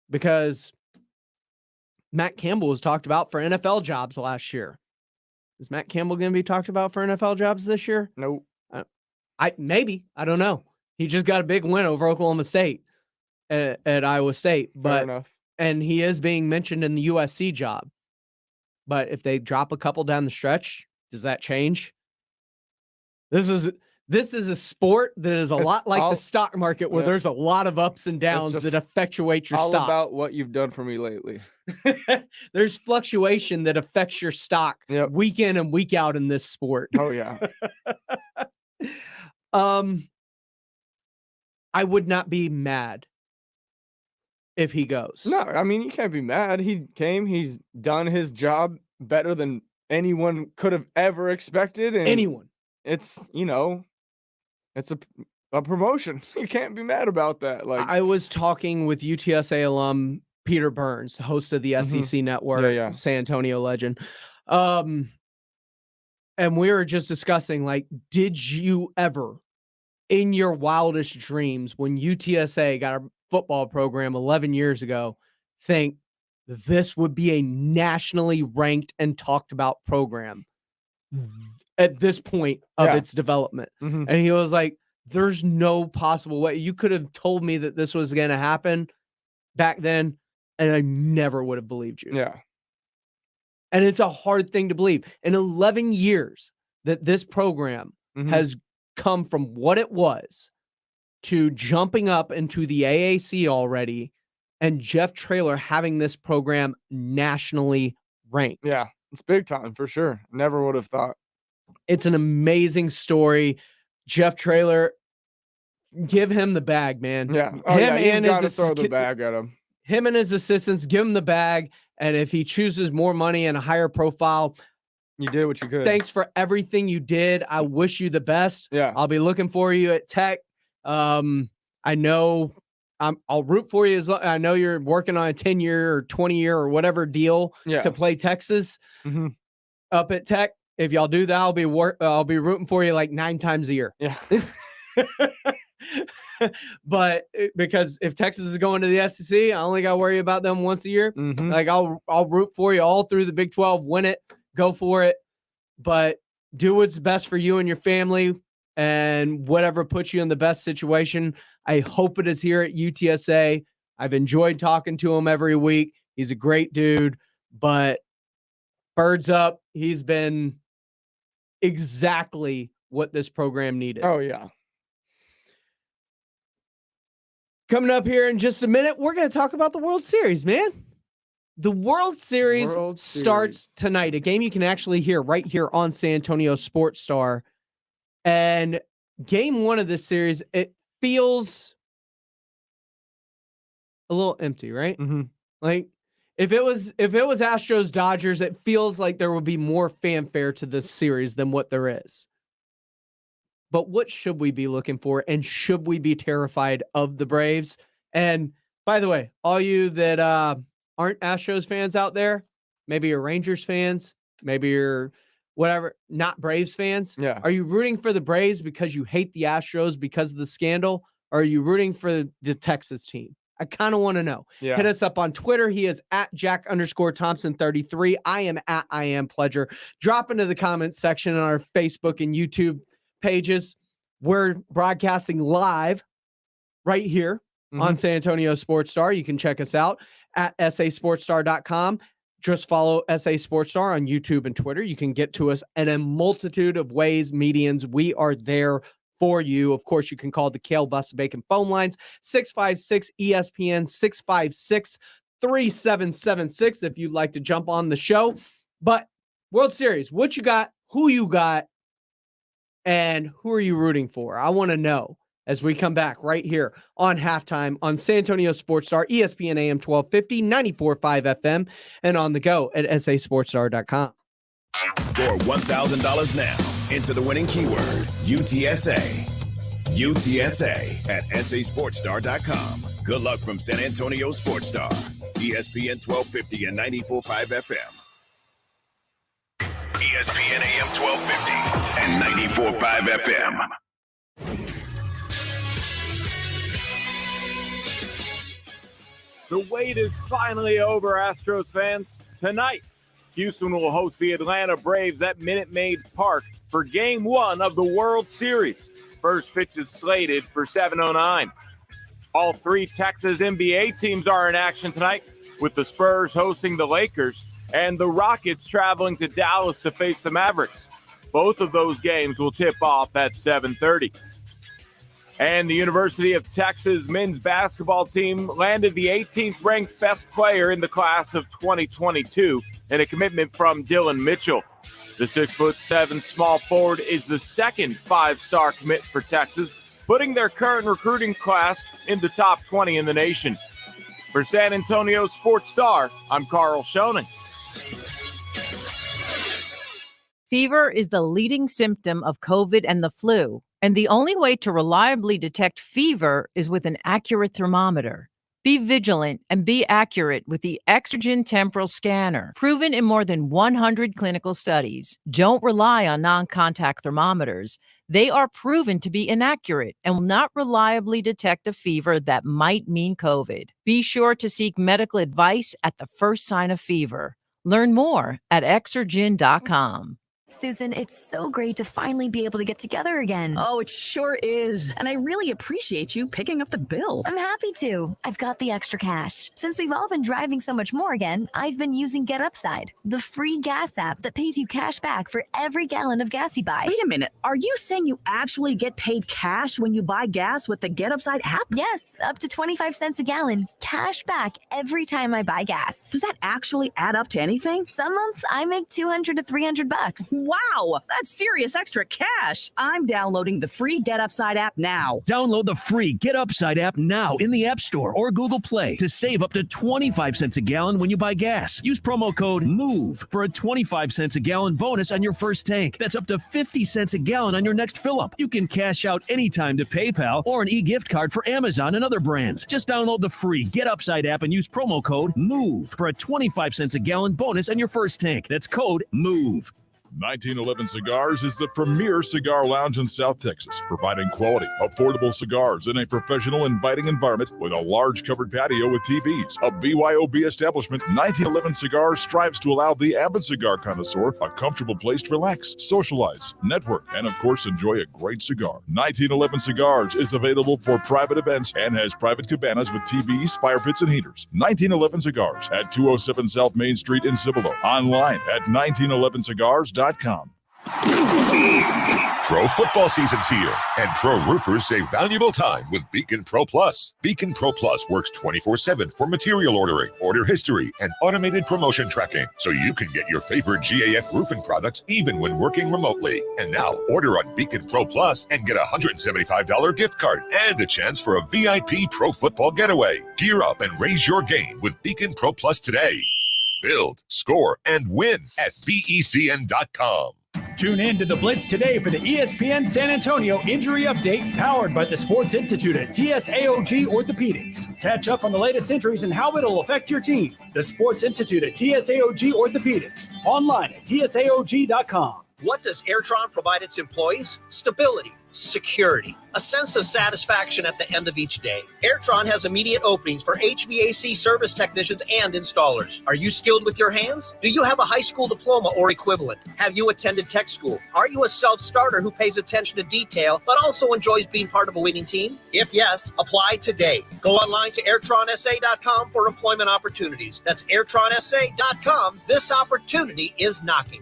Because Matt Campbell was talked about for NFL jobs last year. Is Matt Campbell going to be talked about for NFL jobs this year? Nope. Maybe. I don't know. He just got a big win over Oklahoma State at Iowa State. Fair enough. And he is being mentioned in the USC job. But if they drop a couple down the stretch, does that change? This is a sport that is a lot like the stock market, where there's a lot of ups and downs that effectuate your all stock. About what you've done for me lately. There's fluctuation that affects your stock week in and week out in this sport. Oh yeah. I would not be mad if he goes. No, I mean, you can't be mad. He's done his job better than anyone could have ever expected. And anyone. It's, it's a promotion. You can't be mad about that. Like, I was talking with UTSA alum Peter Burns, the host of the SEC Network, San Antonio legend. And we were just discussing, like, did you ever, in your wildest dreams, when UTSA got a football program 11 years ago, think this would be a nationally ranked and talked about program at this point of its development? And he was like, there's no possible way. You could have told me that this was going to happen back then, and I never would have believed you. Yeah. And it's a hard thing to believe. In 11 years that this program has come from what it was to jumping up into the AAC already, and Jeff Traylor having this program nationally ranked. Yeah, it's big time for sure. Never would have thought. It's an amazing story. Jeff Traylor, give him the bag, man. Yeah. Oh, you gotta throw the bag at him. him and his assistants, give him the bag. And if he chooses more money and a higher profile, you did what you could. Thanks for everything you did. I wish you the best. Yeah. I'll be looking for you at Tech. I know I'll root for you. I know you're working on a 10-year or 20-year or whatever deal to play Texas up at Tech. If y'all do that, I'll be rooting for you like 9 times a year. Yeah. But because if Texas is going to the SEC, I only got to worry about them once a year. Like I'll root for you all through the Big 12, win it, go for it, but do what's best for you and your family and whatever puts you in the best situation. I hope it is here at UTSA. I've enjoyed talking to him every week. He's a great dude, but birds up. He's been exactly what this program needed. Oh, yeah. Coming up here in just a minute, we're going to talk about the World Series, man. The World Series starts tonight, a game you can actually hear right here on San Antonio Sports Star. And game 1 of this series, it feels a little empty, right? Like if it was Astros Dodgers, it feels like there would be more fanfare to this series than what there is. But what should we be looking for? And should we be terrified of the Braves? And by the way, all you that aren't Astros fans out there, maybe you're Rangers fans, maybe you're whatever, not Braves fans. Yeah. Are you rooting for the Braves because you hate the Astros because of the scandal? Or are you rooting for the Texas team? I kind of want to know. Yeah. Hit us up on Twitter. He is at Jack_Thompson33. I am at I am Pledger. Drop into the comments section on our Facebook and YouTube pages. We're broadcasting live right here on San Antonio Sports Star. You can check us out at sasportstar.com. Just follow SA Sports Star on YouTube and Twitter. You can get to us in a multitude of ways, medians. We are there for you. Of course, you can call the Kale Busta Bacon phone lines, 656-ESPN, 656-3776 if you'd like to jump on the show. But World Series, what you got, who you got, and who are you rooting for? I want to know as we come back right here on Halftime on San Antonio Sports Star, ESPN AM 1250, 94.5 FM, and on the go at sasportstar.com. Score $1,000 now. Enter the winning keyword, UTSA. UTSA at sasportstar.com. Good luck from San Antonio Sports Star, ESPN 1250 and 94.5 FM. ESPN AM 1250 and 94.5 FM. The wait is finally over, Astros fans. Tonight, Houston will host the Atlanta Braves at Minute Maid Park for Game 1 of the World Series. First pitch is slated for 7:09. All 3 Texas NBA teams are in action tonight, with the Spurs hosting the Lakers and the Rockets traveling to Dallas to face the Mavericks. Both of those games will tip off at 7:30. And the University of Texas men's basketball team landed the 18th ranked best player in the class of 2022 in a commitment from Dylan Mitchell. The 6'7" small forward is the second 5-star commit for Texas, putting their current recruiting class in the top 20 in the nation. For San Antonio Sports Star, I'm Carl Schoening. Fever is the leading symptom of COVID and the flu, and the only way to reliably detect fever is with an accurate thermometer. Be vigilant and be accurate with the Exergen Temporal Scanner, proven in more than 100 clinical studies. Don't rely on non-contact thermometers. They are proven to be inaccurate and will not reliably detect a fever that might mean COVID. Be sure to seek medical advice at the first sign of fever. Learn more at Exergen.com. Susan, it's so great to finally be able to get together again. Oh, it sure is. And I really appreciate you picking up the bill. I'm happy to. I've got the extra cash. Since we've all been driving so much more again, I've been using Get Upside, the free gas app that pays you cash back for every gallon of gas you buy. Wait a minute. Are you saying you actually get paid cash when you buy gas with the Get Upside app? Yes, up to 25 cents a gallon. Cash back every time I buy gas. Does that actually add up to anything? Some months I make $200 to $300. Wow, that's serious extra cash. I'm downloading the free Get Upside app now. Download the free Get Upside app now in the App Store or Google Play to save up to 25 cents a gallon when you buy gas. Use promo code MOVE for a 25 cents a gallon bonus on your first tank. That's up to 50 cents a gallon on your next fill-up. You can cash out anytime to PayPal or an e-gift card for Amazon and other brands. Just download the free Get Upside app and use promo code MOVE for a 25 cents a gallon bonus on your first tank. That's code MOVE. 1911 Cigars is the premier cigar lounge in South Texas, providing quality, affordable cigars in a professional, inviting environment with a large covered patio with TVs. A BYOB establishment, 1911 Cigars strives to allow the avid cigar connoisseur a comfortable place to relax, socialize, network, and of course enjoy a great cigar. 1911 Cigars is available for private events and has private cabanas with TVs, fire pits, and heaters. 1911 Cigars at 207 South Main Street in Cibolo. Online at 1911cigars.com. Pro football season's here, and pro roofers save valuable time with Beacon Pro Plus. Beacon Pro Plus works 24/7 for material ordering, order history, and automated promotion tracking, so you can get your favorite GAF roofing products even when working remotely. And now, order on Beacon Pro Plus and get a $175 gift card and a chance for a VIP pro football getaway. Gear up and raise your game with Beacon Pro Plus today. Build, score, and win at BECN.com. Tune in to the Blitz today for the ESPN San Antonio Injury Update, powered by the Sports Institute at TSAOG Orthopedics. Catch up on the latest injuries and how it'll affect your team. The Sports Institute at TSAOG Orthopedics. Online at TSAOG.com. What does Airtron provide its employees? Stability, security, a sense of satisfaction at the end of each day. Airtron has immediate openings for HVAC service technicians and installers. Are you skilled with your hands? Do you have a high school diploma or equivalent? Have you attended tech school? Are you a self-starter who pays attention to detail but also enjoys being part of a winning team? If yes, apply today. Go online to airtronsa.com for employment opportunities. That's airtronsa.com. This opportunity is knocking.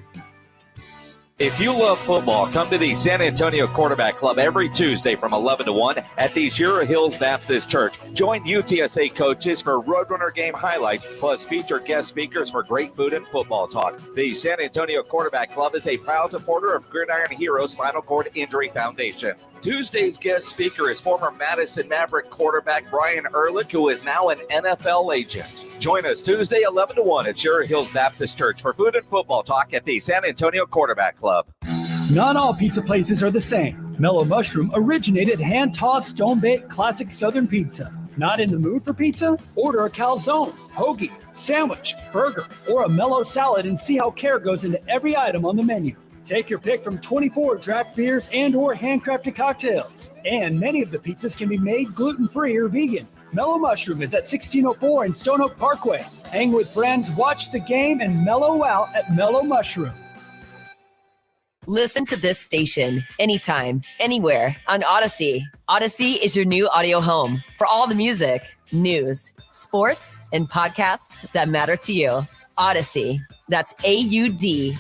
If you love football, come to the San Antonio Quarterback Club every Tuesday from 11 to 1 at the Shira Hills Baptist Church. Join UTSA coaches for Roadrunner game highlights, plus feature guest speakers for great food and football talk. The San Antonio Quarterback Club is a proud supporter of Gridiron Heroes Spinal Cord Injury Foundation. Tuesday's guest speaker is former Madison Maverick quarterback Brian Ehrlich, who is now an NFL agent. Join us Tuesday 11 to 1 at Shira Hills Baptist Church for food and football talk at the San Antonio Quarterback Club. Not all pizza places are the same. Mellow Mushroom originated hand-tossed, stone-baked classic Southern pizza. Not in the mood for pizza? Order a calzone, hoagie, sandwich, burger, or a mellow salad and see how care goes into every item on the menu. Take your pick from 24 draft beers and or handcrafted cocktails. And many of the pizzas can be made gluten-free or vegan. Mellow Mushroom is at 1604 in Stone Oak Parkway. Hang with friends, watch the game, and mellow out at Mellow Mushroom. Listen to this station anytime, anywhere on Odyssey. Odyssey is your new audio home for all the music, news, sports, and podcasts that matter to you. Odyssey. That's AUDACY.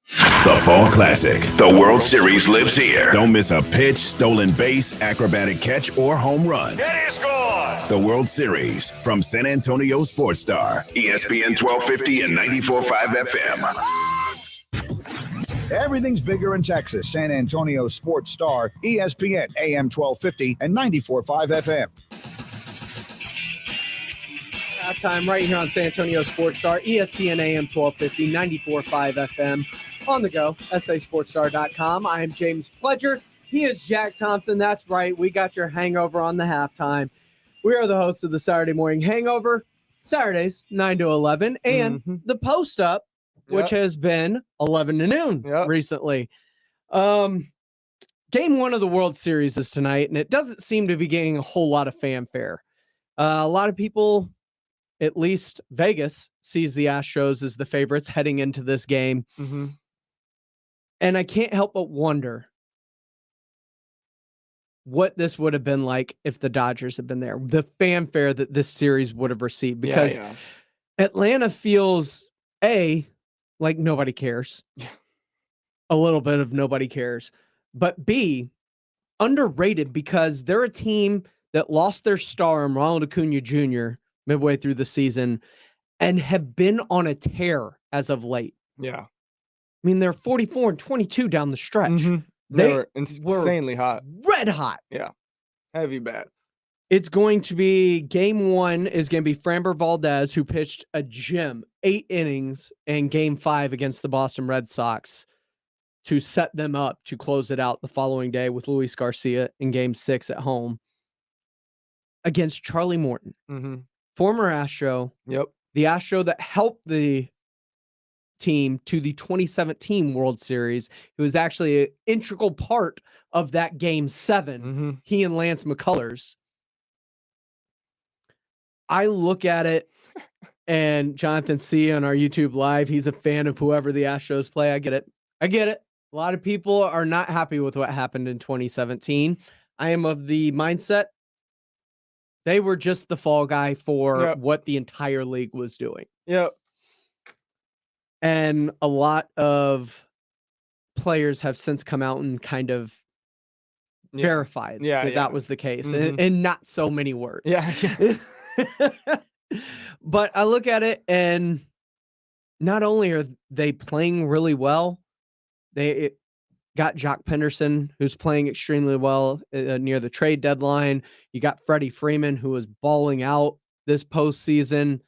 The Fall Classic. The World Series lives here. Don't miss a pitch, stolen base, acrobatic catch, or home run. It is gone. The World Series from San Antonio Sports Star. ESPN 1250 and 94.5 FM. Everything's bigger in Texas. San Antonio Sports Star, ESPN AM 1250 and 94.5 FM. Time right here on San Antonio Sports Star, ESPN AM 1250, 94.5 FM. On the go, sasportstar.com. I am James Pledger. He is Jack Thompson. That's right. We got your hangover on the halftime. We are the hosts of the Saturday Morning Hangover, Saturdays, 9 to 11, and the Post Up, which has been 11 to noon recently. Game one of the World Series is tonight, and it doesn't seem to be getting a whole lot of fanfare. A lot of people, at least Vegas, sees the Astros as the favorites heading into this game. And I can't help but wonder what this would have been like if the Dodgers had been there. The fanfare that this series would have received, because Atlanta feels, like nobody cares. A little bit of nobody cares. But B, underrated, because they're a team that lost their star in Ronald Acuna Jr. midway through the season and have been on a tear as of late. Yeah. mean, they're 44-22 down the stretch. Mhm. They were insanely hot. Red hot. Yeah. Heavy bats. It's going to be game 1 is going to be Framber Valdez, who pitched a gem, 8 innings in game 5 against the Boston Red Sox to set them up to close it out the following day with Luis Garcia in game 6 at home against Charlie Morton, former Astro. Yep. The Astro that helped the team to the 2017 World Series. He was actually an integral part of that game 7. He and Lance McCullers. I look at it, and Jonathan C. on our YouTube Live, he's a fan of whoever the Astros play. I get it. A lot of people are not happy with what happened in 2017. I am of the mindset they were just the fall guy for what the entire league was doing. Yep. And a lot of players have since come out and kind of verified that was the case, and not so many words. Yeah. But I look at it, and not only are they playing really well, they got Jock Penderson, who's playing extremely well near the trade deadline. You got Freddie Freeman, who was balling out this postseason,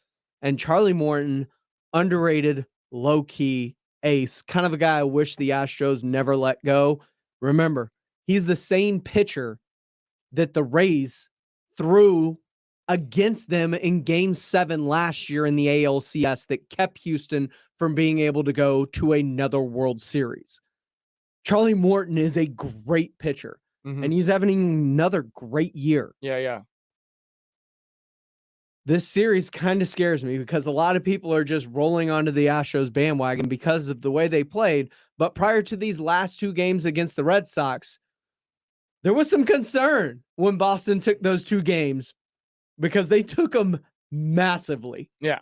and Charlie Morton, underrated, low-key ace, kind of a guy I wish the Astros never let go. Remember, he's the same pitcher that the Rays threw against them in game 7 last year in the ALCS that kept Houston from being able to go to another World Series. Charlie Morton is a great pitcher, and he's having another great year. Yeah. This series kind of scares me because a lot of people are just rolling onto the Astros bandwagon because of the way they played. But prior to these last 2 games against the Red Sox, there was some concern when Boston took those 2 games because they took them massively. Yeah.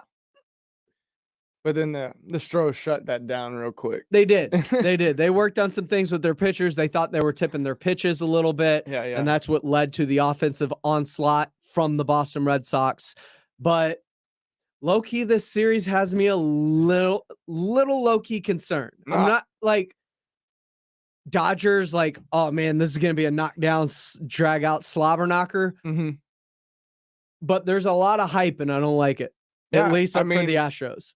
But then the Astros shut that down real quick. They did. They worked on some things with their pitchers. They thought they were tipping their pitches a little bit. Yeah. And that's what led to the offensive onslaught from the Boston Red Sox. But low-key, this series has me a little low-key concerned. I'm not like Dodgers, like, oh man, this is going to be a knockdown, drag-out slobber knocker. But there's a lot of hype, and I don't like it. At least for the Astros.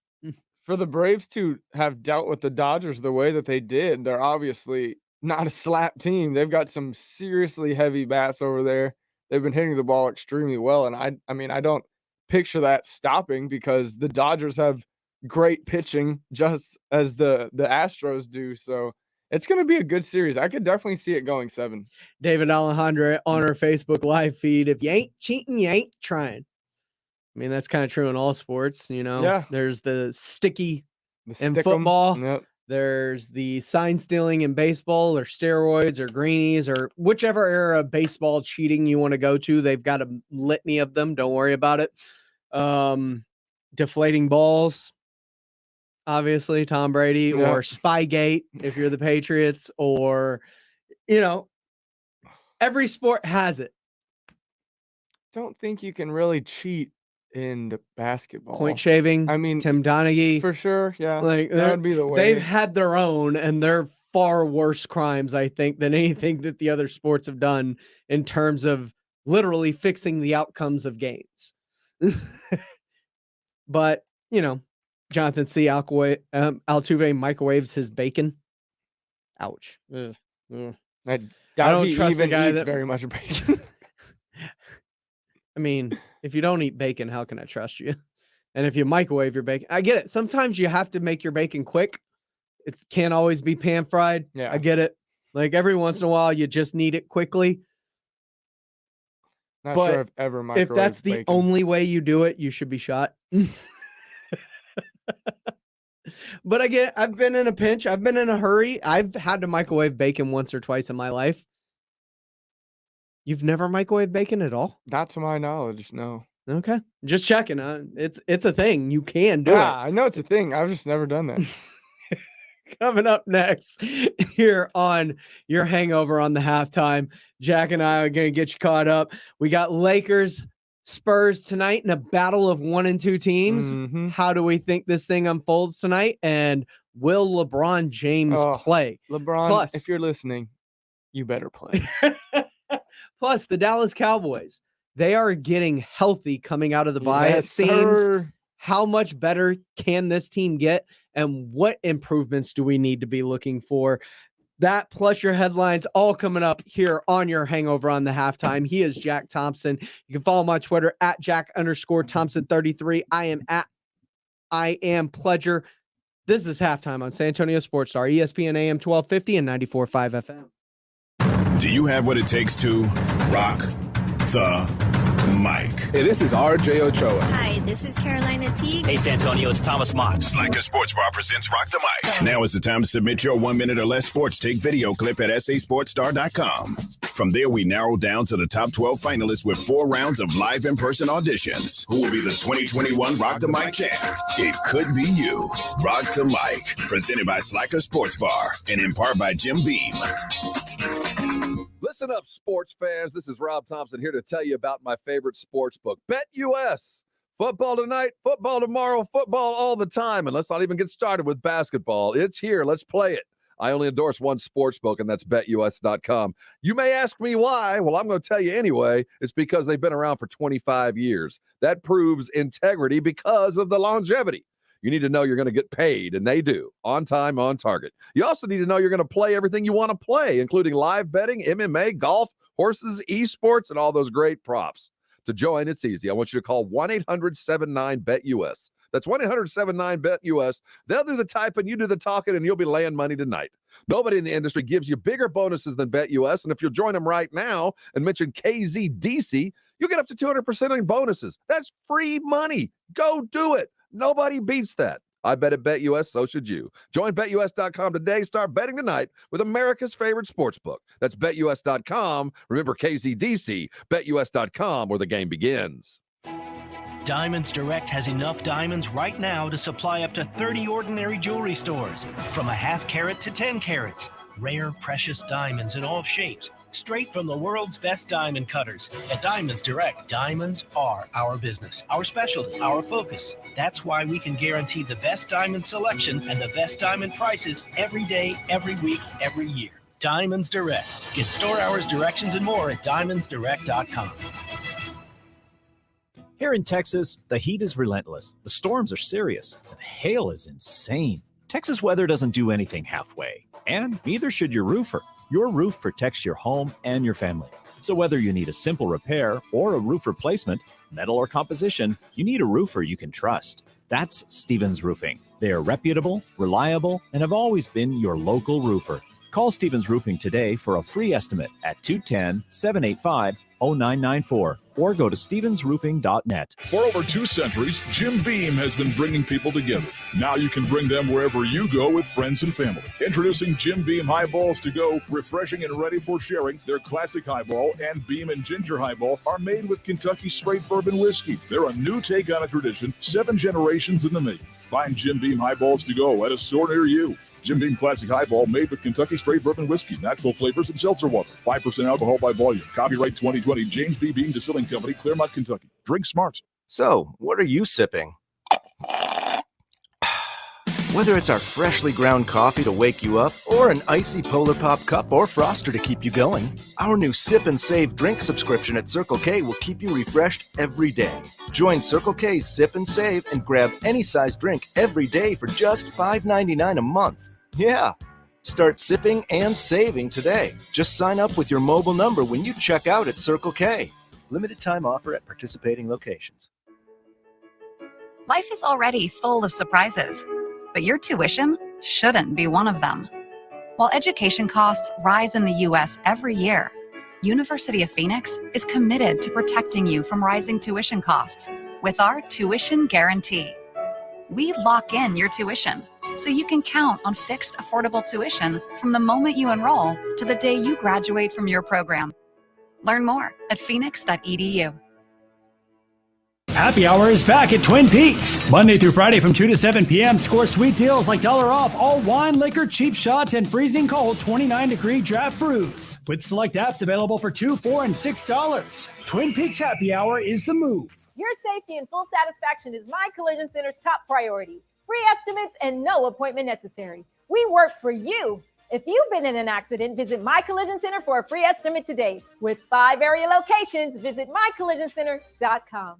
For the Braves to have dealt with the Dodgers the way that they did, they're obviously not a slap team. They've got some seriously heavy bats over there. They've been hitting the ball extremely well, and I don't picture that stopping because the Dodgers have great pitching just as the Astros do. So it's going to be a good series. I could definitely see it going 7. David Alejandro on our Facebook live feed. If you ain't cheating, you ain't trying. I mean, that's kind of true in all sports, you know. Yeah. There's the sticky in stick 'em. football. Yep. There's the sign stealing in baseball, or steroids, or greenies, or whichever era of baseball cheating you want to go to. They've got a litany of them. Don't worry about it. Deflating balls, obviously, Tom Brady, or Spygate if you're the Patriots, or, you know, every sport has it. Don't think you can really cheat in basketball. Point shaving. I mean, Tim Donaghy. for sure. Yeah. Like, that would be the way. They've had their own, and they're far worse crimes, I think, than anything that the other sports have done in terms of literally fixing the outcomes of games. But, you know, Jonathan C. Altuve microwaves his bacon. Ouch. Ugh. I don't he trust a even guy eats that very much bacon. I mean, if you don't eat bacon, how can I trust you? And if you microwave your bacon, I get it. Sometimes you have to make your bacon quick. It can't always be pan fried. Yeah. I get it. Like every once in a while, you just need it quickly. Not But sure I've ever microwaved if that's the bacon. only way you do it, you should be shot. But I've been in a pinch. I've been in a hurry. I've had to microwave bacon once or twice in my life. You've never microwaved bacon at all? Not to my knowledge, no. Okay. Just checking. It's a thing. You can do it. I know it's a thing. I've just never done that. Coming up next here on your hangover on the halftime, Jack and I are going to get you caught up. We got Lakers, Spurs tonight in a battle of 1 and 2 teams. How do we think this thing unfolds tonight? And will LeBron James play? LeBron, Plus, if you're listening, you better play. Plus, the Dallas Cowboys, they are getting healthy coming out of the bye. Yes, it seems. sir. How much better can this team get? And what improvements do we need to be looking for? That plus your headlines all coming up here on your Hangover on the Halftime. He is Jack Thompson. You can follow him on Twitter at Jack_Thompson33. I am Pledger. This is Halftime on San Antonio Sports Star, ESPN AM 1250 and 94.5 FM. Do you have what it takes to rock the mic? Hey, this is RJ Ochoa. Hi, this is Carolina Teague. Hey, San Antonio, it's Thomas Mott. Slacker Sports Bar presents Rock the Mic. Now is the time to submit your 1 minute or less sports take video clip at sasportstar.com. From there, we narrow down to the top 12 finalists with 4 rounds of live in-person auditions. Who will be the 2021 Rock the Mic champ? It could be you. Rock the Mic, presented by Slacker Sports Bar and in part by Jim Beam. Listen up, sports fans. This is Rob Thompson here to tell you about my favorite sports book, BetUS. Football tonight, football tomorrow, football all the time. And let's not even get started with basketball. It's here. Let's play it. I only endorse one sports book, and that's BetUS.com. You may ask me why. Well, I'm going to tell you anyway. It's because they've been around for 25 years. That proves integrity because of the longevity. You need to know you're going to get paid, and they do, on time, on target. You also need to know you're going to play everything you want to play, including live betting, MMA, golf, horses, esports, and all those great props. To join, it's easy. I want you to call 1-800-79-BET-US. That's 1-800-79-BET-US. They'll do the typing, you do the talking, and you'll be laying money tonight. Nobody in the industry gives you bigger bonuses than BetUS, and if you'll join them right now and mention KZDC, you'll get up to 200% in bonuses. That's free money. Go do it. Nobody beats that. I bet at BetUS, so should you. Join BetUS.com today. Start betting tonight with America's favorite sports book. That's BetUS.com. Remember KZDC, BetUS.com, where the game begins. Diamonds Direct has enough diamonds right now to supply up to 30 ordinary jewelry stores, from a half carat to 10 carats. Rare, precious diamonds in all shapes, straight from the world's best diamond cutters. At Diamonds Direct, diamonds are our business, our specialty, our focus. That's why we can guarantee the best diamond selection and the best diamond prices every day, every week, every year. Diamonds Direct. Get store hours, directions, and more at diamondsdirect.com. Here in Texas, the heat is relentless. The storms are serious. And the hail is insane. Texas weather doesn't do anything halfway. And neither should your roofer. Your roof protects your home and your family. So whether you need a simple repair or a roof replacement, metal or composition, you need a roofer you can trust. That's Stevens Roofing. They are reputable, reliable, and have always been your local roofer. Call Stevens Roofing today for a free estimate at 210-785-0994 or go to stevensroofing.net. For over 2 centuries, Jim Beam has been bringing people together. Now you can bring them wherever you go with friends and family. Introducing Jim Beam Highballs to go, refreshing and ready for sharing. Their classic highball and Beam and Ginger Highball are made with Kentucky straight bourbon whiskey. They're a new take on a tradition, 7 generations in the making. Find Jim Beam Highballs to go at a store near you. Jim Beam Classic Highball made with Kentucky straight bourbon whiskey, natural flavors, and seltzer water. 5% alcohol by volume. Copyright 2020, James B. Beam Distilling Company, Claremont, Kentucky. Drink smart. So, what are you sipping? Whether it's our freshly ground coffee to wake you up, or an icy Polar Pop cup or Froster to keep you going, our new Sip and Save drink subscription at Circle K will keep you refreshed every day. Join Circle K's Sip and Save and grab any size drink every day for just $5.99 a month. Yeah, start sipping and saving today. Just sign up with your mobile number when you check out at Circle K. Limited time offer at participating locations. Life is already full of surprises, but your tuition shouldn't be one of them. While education costs rise in the U.S. every year, University of Phoenix is committed to protecting you from rising tuition costs with our tuition guarantee. We lock in your tuition so you can count on fixed, affordable tuition from the moment you enroll to the day you graduate from your program. Learn more at phoenix.edu. Happy Hour is back at Twin Peaks. Monday through Friday from 2 to 7 p.m. Score sweet deals like $1 off all wine, liquor, cheap shots, and freezing cold 29-degree draft brews. With select apps available for $2, $4, and $6. Twin Peaks Happy Hour is the move. Your safety and full satisfaction is my Collision Center's top priority. Free estimates and no appointment necessary. We work for you. If you've been in an accident, visit My Collision Center for a free estimate today. With 5 area locations, visit mycollisioncenter.com.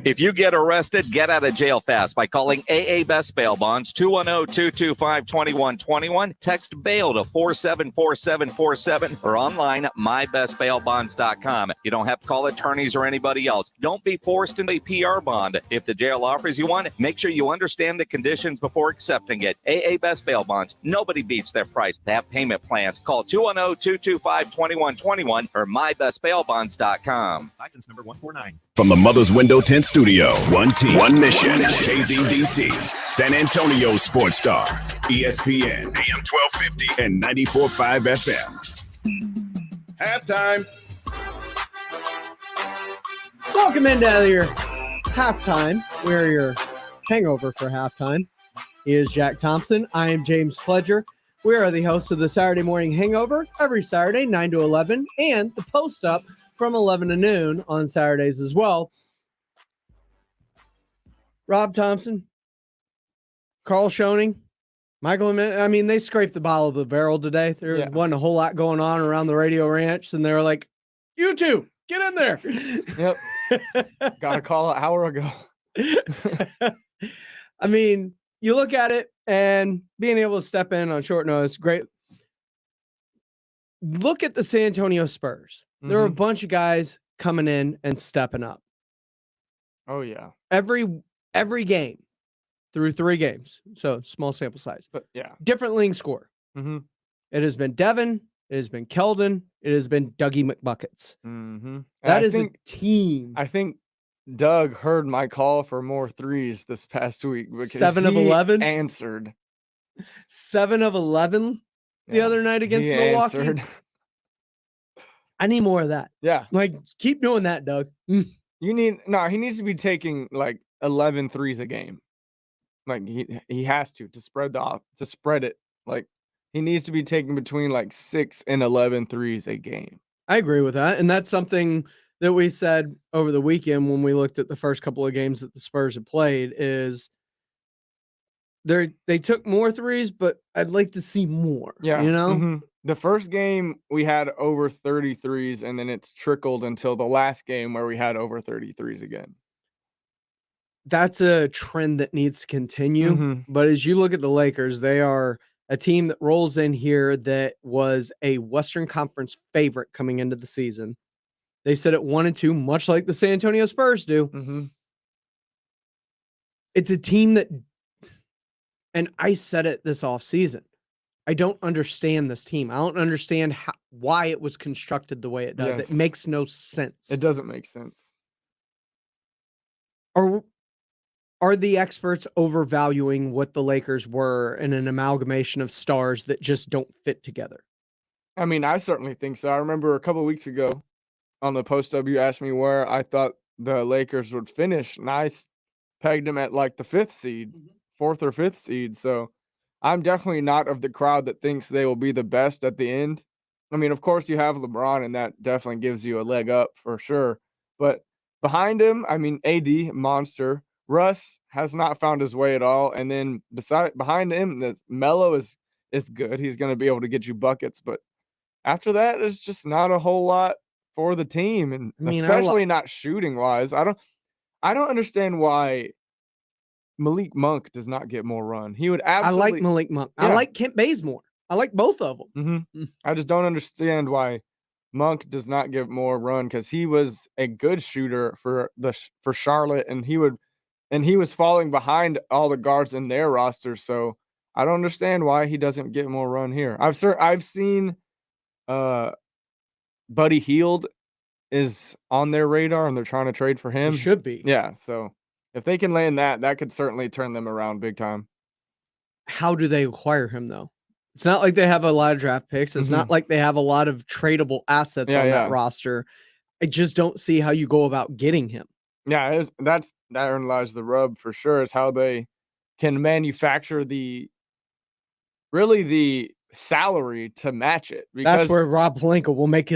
If you get arrested, get out of jail fast by calling AA Best Bail Bonds, 210-225-2121. Text bail to 474747 or online at mybestbailbonds.com. You don't have to call attorneys or anybody else. Don't be forced into a PR bond. If the jail offers you one, make sure you understand the conditions before accepting it. AA Best Bail Bonds. Nobody beats their price. They have payment plans. Call 210-225-2121 or mybestbailbonds.com. License number 149. From the Mother's Window Tent Studio, one team, one mission, KZDC, San Antonio Sports Star, ESPN, AM 1250 and 94.5 FM. Halftime. Welcome into your halftime. We're your hangover for halftime. He is Jack Thompson. I am James Pledger. We are the hosts of the Saturday Morning Hangover every Saturday, 9 to 11, and the Post Up from 11 to noon on Saturdays as well. Rob Thompson, Carl Schoening, Michael, I mean, they scraped the bottom of the barrel today. There wasn't a whole lot going on around the radio ranch, and they were like, you two, get in there. Yep. Got a call an hour ago. I mean, you look at it, and being able to step in on short notice, great. Look at the San Antonio Spurs. There are a bunch of guys coming in and stepping up. Oh, yeah. Every game through 3 games. So small sample size. But yeah. Different leading score. Mm-hmm. It has been Devin. It has been Keldon. It has been Dougie McBuckets. Mm-hmm. That is a team. I think Doug heard my call for more threes this past week because 7 of 11 answered. 7 of 11 the other night against Milwaukee. Answered. I need more of that. Yeah. Like, keep doing that, Doug. He needs to be taking like 11 threes a game. Like he has to spread it. Like he needs to be taking between like 6 and 11 threes a game. I agree with that. And that's something that we said over the weekend when we looked at the first couple of games that the Spurs had played is they took more threes, but I'd like to see more. Yeah. You know? Mm-hmm. The first game we had over 33s, and then it's trickled until the last game where we had over 33s again. That's a trend that needs to continue. Mm-hmm. But as you look at the Lakers, they are a team that rolls in here that was a Western Conference favorite coming into the season. They sit at 1-2, much like the San Antonio Spurs do. Mm-hmm. It's a team that, and I said it this offseason, I don't understand this team. I don't understand why it was constructed the way it does. Yes. It makes no sense. It doesn't make sense. Are the experts overvaluing what the Lakers were in an amalgamation of stars that just don't fit together? I mean, I certainly think so. I remember a couple of weeks ago on the Post Up, you asked me where I thought the Lakers would finish, and I pegged them at like the 4th or 5th seed. So I'm definitely not of the crowd that thinks they will be the best at the end. I mean, of course, you have LeBron, and that definitely gives you a leg up for sure. But behind him, I mean, AD, monster. Russ has not found his way at all. And then behind him, Melo is good. He's going to be able to get you buckets. But after that, there's just not a whole lot for the team, and especially not shooting-wise. I don't understand why Malik Monk does not get more run. He would absolutely. I like Malik Monk. Yeah. I like Kent Bazemore. I like both of them. Mm-hmm. I just don't understand why Monk does not get more run, because he was a good shooter for Charlotte, and he was falling behind all the guards in their roster. So I don't understand why he doesn't get more run here. I've seen Buddy Hield is on their radar, and they're trying to trade for him. He should be. Yeah. So if they can land that could certainly turn them around big time. How do they acquire him, though? It's not like they have a lot of draft picks. It's not like they have a lot of tradable assets on that roster. I just don't see how you go about getting him. Yeah, therein lies the rub for sure, is how they can manufacture the salary to match it. Because that's where Rob Pelinka will make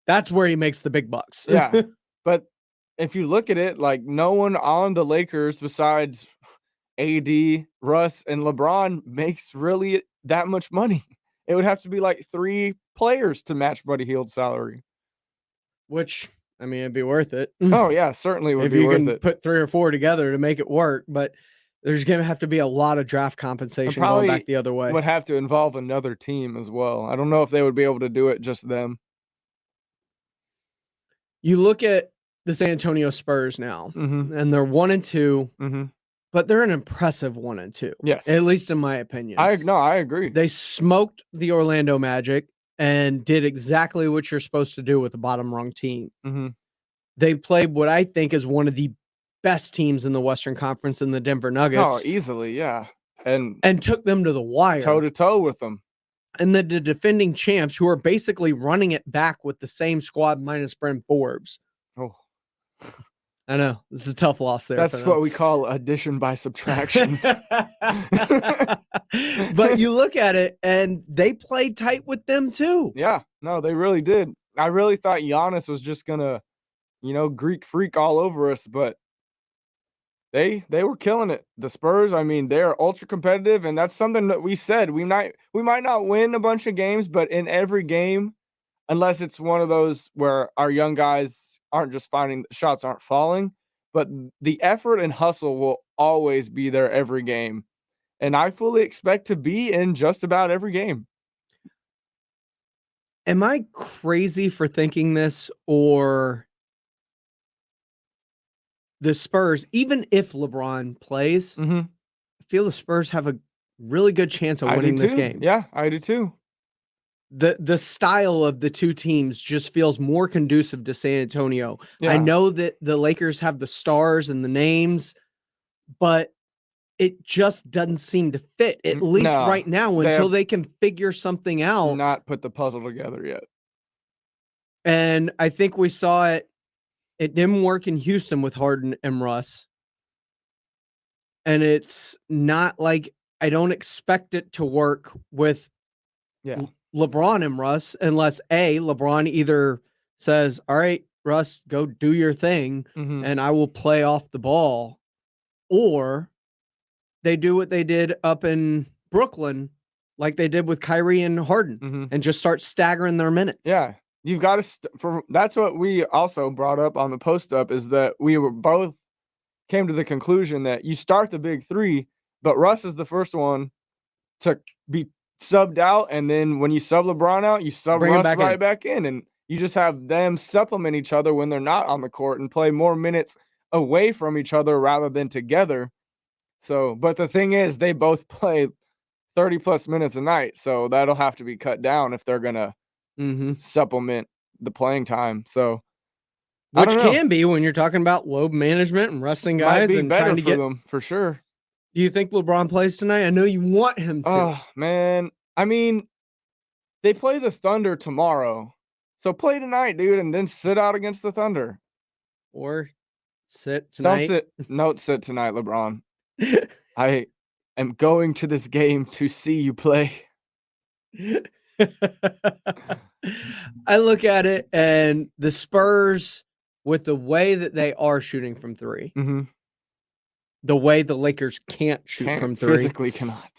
that's where he makes the big bucks. Yeah. But if you look at it, like, no one on the Lakers besides AD, Russ, and LeBron makes really that much money. It would have to be like 3 players to match Buddy Hield's salary. Which, I mean, it'd be worth it. Oh, yeah, certainly would if be you worth can it. put 3 or 4 together to make it work, but there's going to have to be a lot of draft compensation going back the other way. Would have to involve another team as well. I don't know if they would be able to do it just them. You look at the San Antonio Spurs now, and they're 1-2, but they're an impressive 1-2. Yes. At least in my opinion. I agree. They smoked the Orlando Magic and did exactly what you're supposed to do with a bottom rung team. They played what I think is one of the best teams in the Western Conference in the Denver Nuggets. Oh, easily, yeah. And took them to the wire. Toe-to-toe with them. And the defending champs, who are basically running it back with the same squad minus Bryn Forbes. Oh. I know. This is a tough loss there. That's what we call addition by subtraction. But you look at it, and they played tight with them too. Yeah. No, they really did. I really thought Giannis was just going to, Greek freak all over us, but they were killing it. The Spurs, I mean, they're ultra competitive, and that's something that we said. We might not win a bunch of games, but in every game, unless it's one of those where our young guys aren't just finding shots aren't falling, but the effort and hustle will always be there every game. And I fully expect to be in just about every game. Am I crazy for thinking this, or the Spurs, even if LeBron plays, I feel the Spurs have a really good chance of winning this game. Yeah, I do too. The style of the two teams just feels more conducive to San Antonio. Yeah. I know that the Lakers have the stars and the names, but it just doesn't seem to fit, at least right now, until they can figure something out. Not put the puzzle together yet. And I think we saw it. It didn't work in Houston with Harden and Russ. And it's not like I don't expect it to work with LeBron and Russ unless LeBron either says, all right, Russ, go do your thing and I will play off the ball, or they do what they did up in Brooklyn, like they did with Kyrie and Harden, and just start staggering their minutes. Yeah. You've got to, that's what we also brought up on the post up, is that we were both came to the conclusion that you start the big 3, but Russ is the first one to be subbed out. And then when you sub LeBron out, you sub Russ right back in, and you just have them supplement each other when they're not on the court and play more minutes away from each other rather than together. So, but the thing is, they both play 30 plus minutes a night. So that'll have to be cut down if they're going to supplement the playing time. So, which can be when you're talking about load management and resting guys and trying to get them for sure. Do you think LeBron plays tonight? I know you want him to. Oh man, I mean, they play the Thunder tomorrow, so play tonight, dude, and then sit out against the Thunder, or sit tonight. Sit tonight, LeBron. I am going to this game to see you play. I look at it, and the Spurs, with the way that they are shooting from 3, the way the Lakers can't shoot from 3, physically cannot.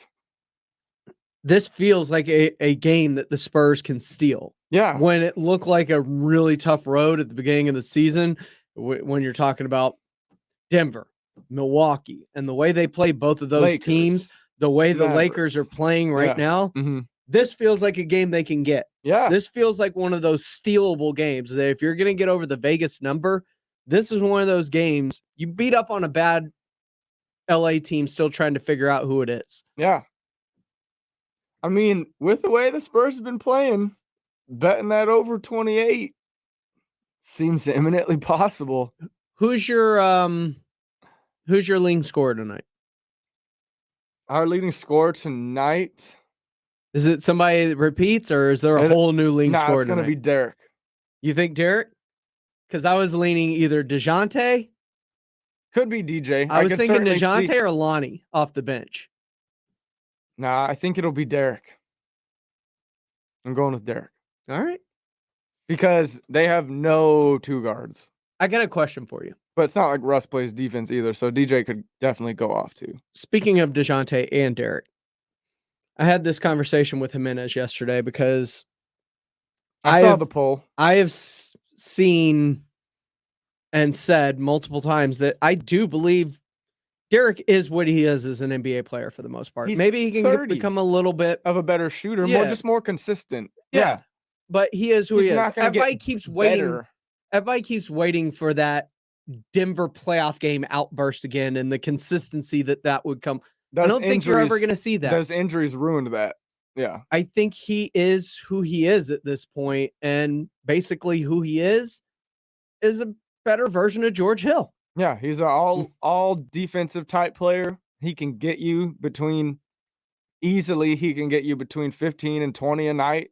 This feels like a game that the Spurs can steal. Yeah. When it looked like a really tough road at the beginning of the season, when you're talking about Denver, Milwaukee, and the way they play both of those teams, the way the Lakers are playing right now, this feels like a game they can get. Yeah. This feels like one of those stealable games that if you're going to get over the Vegas number, this is one of those games you beat up on a bad LA team still trying to figure out who it is. Yeah. I mean, with the way the Spurs have been playing, betting that over 28 seems eminently possible. Who's your leading scorer tonight? Our leading scorer tonight. Is it somebody that repeats, or is there a whole new leading scorer it's going to be Derek. You think Derek? Because I was leaning either DeJounte. Could be DJ. I was thinking DeJounte or Lonnie off the bench. Nah, I think it'll be Derek. I'm going with Derek. All right. Because they have no 2 guards. I got a question for you. But it's not like Russ plays defense either, so DJ could definitely go off too. Speaking of DeJounte and Derek, I had this conversation with Jimenez yesterday because I saw the poll. I have seen and said multiple times that I do believe Derek is what he is as an NBA player for the most part. He's Maybe he can 30 become a little bit of a better shooter, Yeah. more consistent. Yeah. But he is who He's he is. not gonna get Everybody keeps waiting. better. Everybody keeps waiting for that Denver playoff game outburst again and the consistency that would come. I don't think you're ever going to see that. Those injuries ruined that. Yeah. I think he is who he is at this point, and basically who he is a better version of George Hill. Yeah, he's an all defensive type player. He can get you between 15 and 20 a night.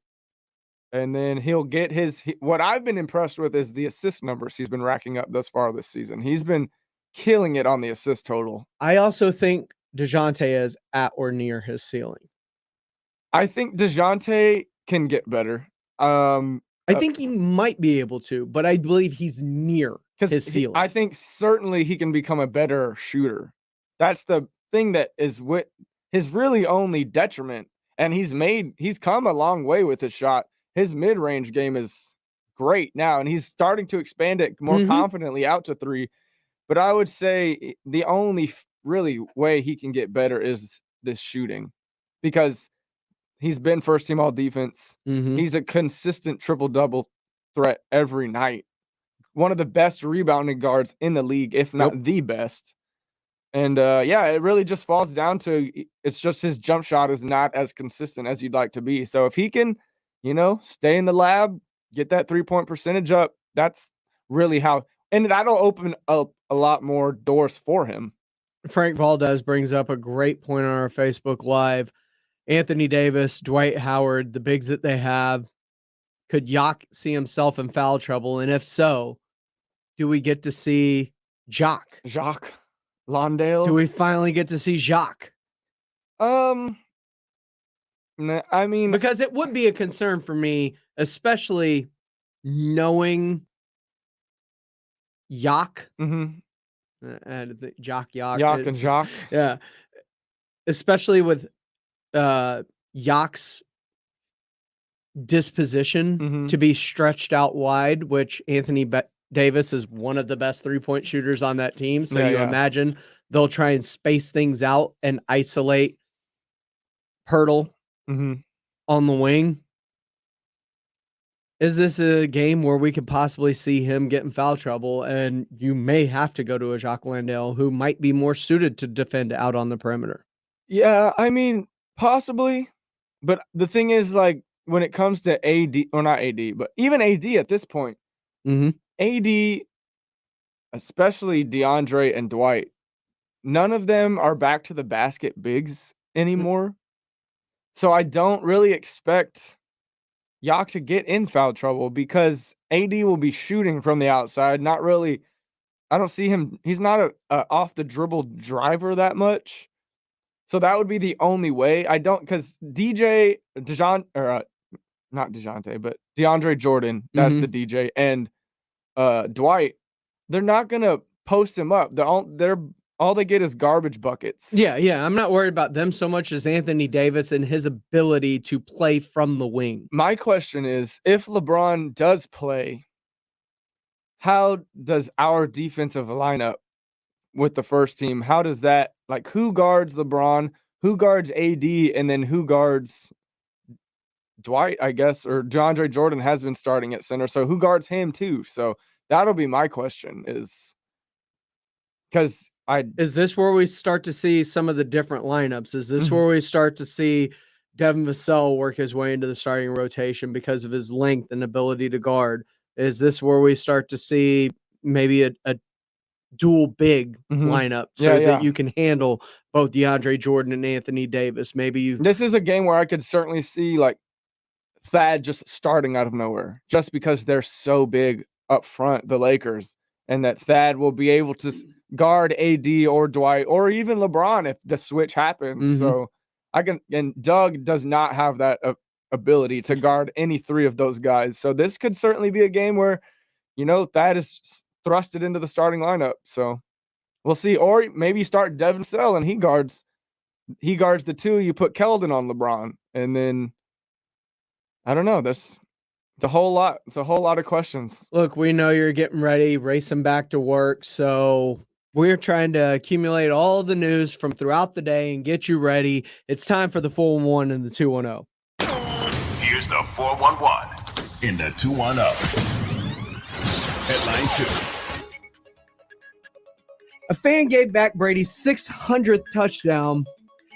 And then he'll get what I've been impressed with is the assist numbers he's been racking up thus far this season. He's been killing it on the assist total. I also think DeJounte is at or near his ceiling. I think DeJounte can get better. I think he might be able to, but I believe he's near his ceiling. I think certainly he can become a better shooter. That's the thing that is his really only detriment. And he's come a long way with his shot. His mid-range game is great now, and he's starting to expand it more confidently out to 3. But I would say the only really way he can get better is this shooting, because he's been first-team all-defense. He's a consistent triple-double threat every night. One of the best rebounding guards in the league, if not the best. And, it really just falls down to it's just his jump shot is not as consistent as you'd like to be. So if he can – stay in the lab, get that 3-point percentage up. That's really how, and that'll open up a lot more doors for him. Frank Valdez brings up a great point on our Facebook Live. Anthony Davis, Dwight Howard, the bigs that they have. Could Yak see himself in foul trouble? And if so, do we get to see Jacques Londale? Do we finally get to see Jacques? I mean, because it would be a concern for me, especially knowing Yak. And Jacques. Yeah. Especially with Yak's disposition to be stretched out wide, which Anthony Davis is one of the best 3-point shooters on that team. So imagine they'll try and space things out and isolate Hurdle on the wing. Is this a game where we could possibly see him get in foul trouble, and you may have to go to a Jacques Landale who might be more suited to defend out on the perimeter? Yeah, I mean, possibly. But the thing is, like, when it comes to AD, or not AD, but even AD at this point, AD, especially DeAndre and Dwight, none of them are back to the basket bigs anymore. So I don't really expect Yak to get in foul trouble because AD will be shooting from the outside. Not really. I don't see him. He's not a off the dribble driver that much. So that would be the only way. I don't, because not DeJounte, but DeAndre Jordan, that's the DJ, and Dwight, they're not gonna post him up. All they get is garbage buckets. Yeah. I'm not worried about them so much as Anthony Davis and his ability to play from the wing. My question is, if LeBron does play, how does our defensive lineup with the first team, how does that, like, who guards LeBron, who guards AD, and then who guards Dwight, I guess, or DeAndre Jordan has been starting at center, so who guards him too? So that'll be my question, is because is this where we start to see some of the different lineups? Is this where we start to see Devin Vassell work his way into the starting rotation because of his length and ability to guard? Is this where we start to see maybe a dual big lineup that you can handle both DeAndre Jordan and Anthony Davis? This is a game where I could certainly see like Thad just starting out of nowhere, just because they're so big up front, the Lakers, and that Thad will be able to guard AD or Dwight or even LeBron if the switch happens. So and Doug does not have that ability to guard any three of those guys. So this could certainly be a game where, Thad is thrusted into the starting lineup. So we'll see. Or maybe start Devin Sell and he guards the two. You put Keldon on LeBron, and then I don't know. It's a whole lot. It's a whole lot of questions. Look, we know you're getting ready, racing back to work, so we're trying to accumulate all the news from throughout the day and get you ready. It's time for the 411 and the 210. Here's the 411 in the 210. Headline 2. A fan gave back Brady's 600th touchdown,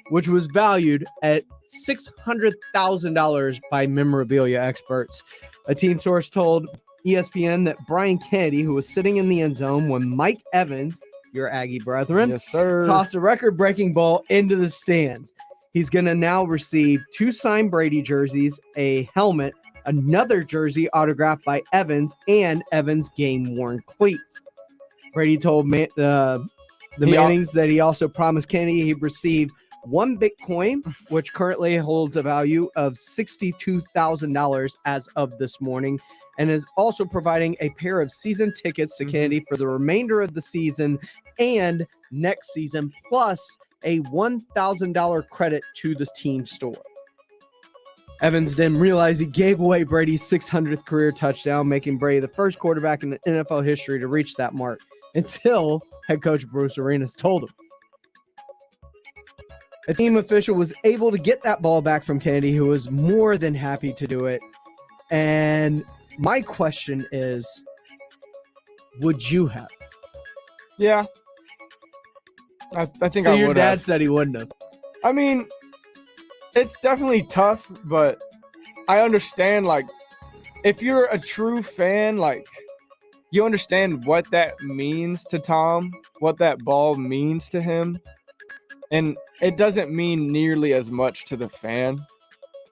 which was valued at $600,000 by memorabilia experts. A team source told ESPN that Brian Kennedy, who was sitting in the end zone when Mike Evans, your Aggie brethren, yes, sir, tossed a record-breaking ball into the stands. He's going to now receive 2 signed Brady jerseys, a helmet, another jersey autographed by Evans, and Evans' game-worn cleats. Brady told the Mannings that he also promised Kennedy he'd receive 1 Bitcoin, which currently holds a value of $62,000 as of this morning, and is also providing a pair of season tickets to Kennedy for the remainder of the season and next season, plus a $1,000 credit to the team store. Evans didn't realize he gave away Brady's 600th career touchdown, making Brady the first quarterback in NFL history to reach that mark, until head coach Bruce Arenas told him. A team official was able to get that ball back from Kennedy, who was more than happy to do it. And my question is, would you have? Yeah. I think so I would. Your dad have. said he wouldn't have. I mean, it's definitely tough, but I understand, like, if you're a true fan, like, you understand what that means to Tom, what that ball means to him. And it doesn't mean nearly as much to the fan.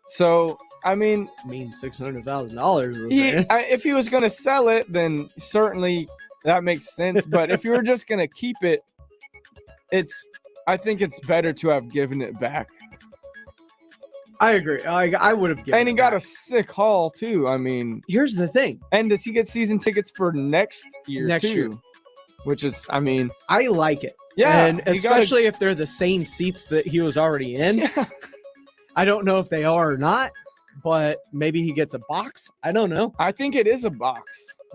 So, I mean, it means $600,000. If he was going to sell it, then certainly that makes sense. But if you were just going to keep it, I think it's better to have given it back. I agree. I would have given it back. And he got a sick haul, too. I mean, here's the thing. And does he get season tickets for next year, too? Which is, I mean, I like it. Yeah. And especially if they're the same seats that he was already in. Yeah. I don't know if they are or not, but maybe he gets a box. I don't know. I think it is a box.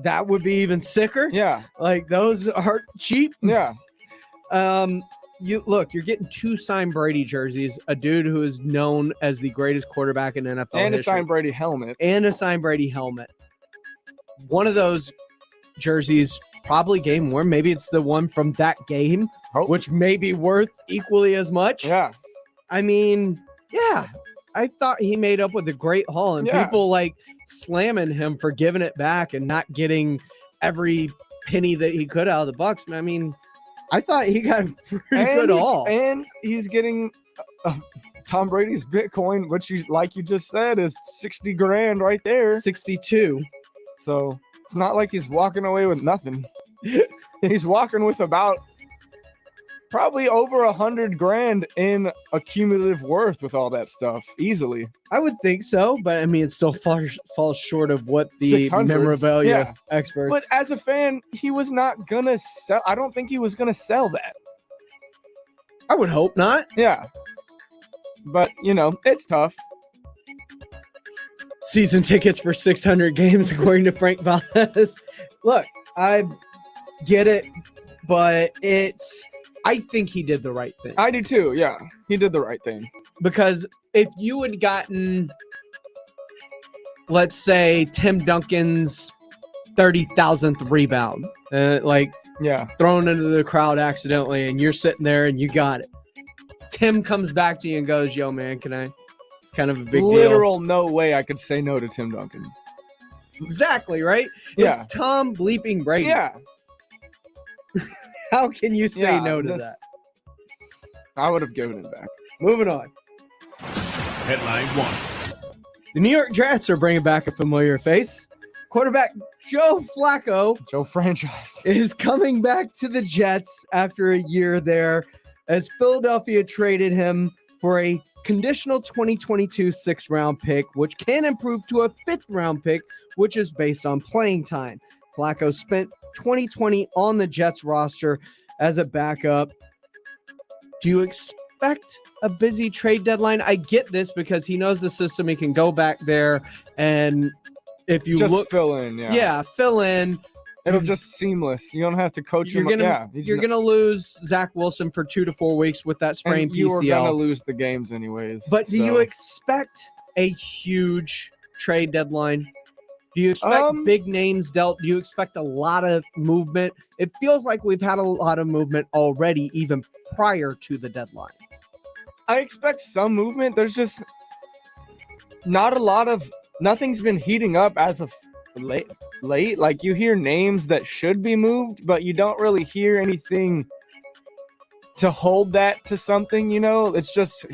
That would be even sicker. Yeah. Like, those are cheap. Yeah. You're getting 2 signed Brady jerseys, a dude who is known as the greatest quarterback in NFL and history. A signed Brady helmet. And a signed Brady helmet. One of those jerseys probably game worn. Maybe it's the one from that game, which may be worth equally as much. Yeah. I mean, yeah. I thought he made up with a great haul, and people like slamming him for giving it back and not getting every penny that he could out of the Bucks. I mean, I thought he got a pretty good haul. And he's getting Tom Brady's Bitcoin, which, like you just said, is 60 grand right there. 62. So it's not like he's walking away with nothing. He's walking with about probably over 100 grand in accumulative worth with all that stuff, easily. I would think so, but I mean, it still falls short of what the 600. memorabilia experts. But as a fan, he was not gonna sell. I don't think he was gonna sell that. I would hope not. Yeah, but it's tough. Season tickets for 600 games, according to Frank Valdez. Look, I get it, but I think he did the right thing. I do too. Yeah, he did the right thing. Because if you had gotten, let's say, Tim Duncan's 30,000th rebound, thrown into the crowd accidentally, and you're sitting there and you got it. Tim comes back to you and goes, "Yo, man, can I?" It's kind of a big Literal deal. No way I could say no to Tim Duncan. Exactly, right? Yeah. It's Tom bleeping Brady. Yeah. How can you say no to that? I would have given it back. Moving on. Headline 1. The New York Jets are bringing back a familiar face. Quarterback Joe Flacco, Joe franchise, is coming back to the Jets after a year there, as Philadelphia traded him for a conditional 2022 6th-round pick, which can improve to a 5th-round pick, which is based on playing time. Flacco spent 2020 on the Jets roster as a backup. Do you expect a busy trade deadline? I get this because he knows the system. He can go back there, and if you just fill in, fill in. It'll just seamless. You don't have to coach You're him. Gonna lose Zach Wilson for 2 to 4 weeks with that sprained and you PCL. are gonna lose the games anyways. But do you expect a huge trade deadline? Do you expect big names dealt? Do you expect a lot of movement? It feels like we've had a lot of movement already, even prior to the deadline. I expect some movement. There's just not a lot of. Nothing's been heating up as of late. Like you hear names that should be moved, but you don't really hear anything to hold that to something. It's just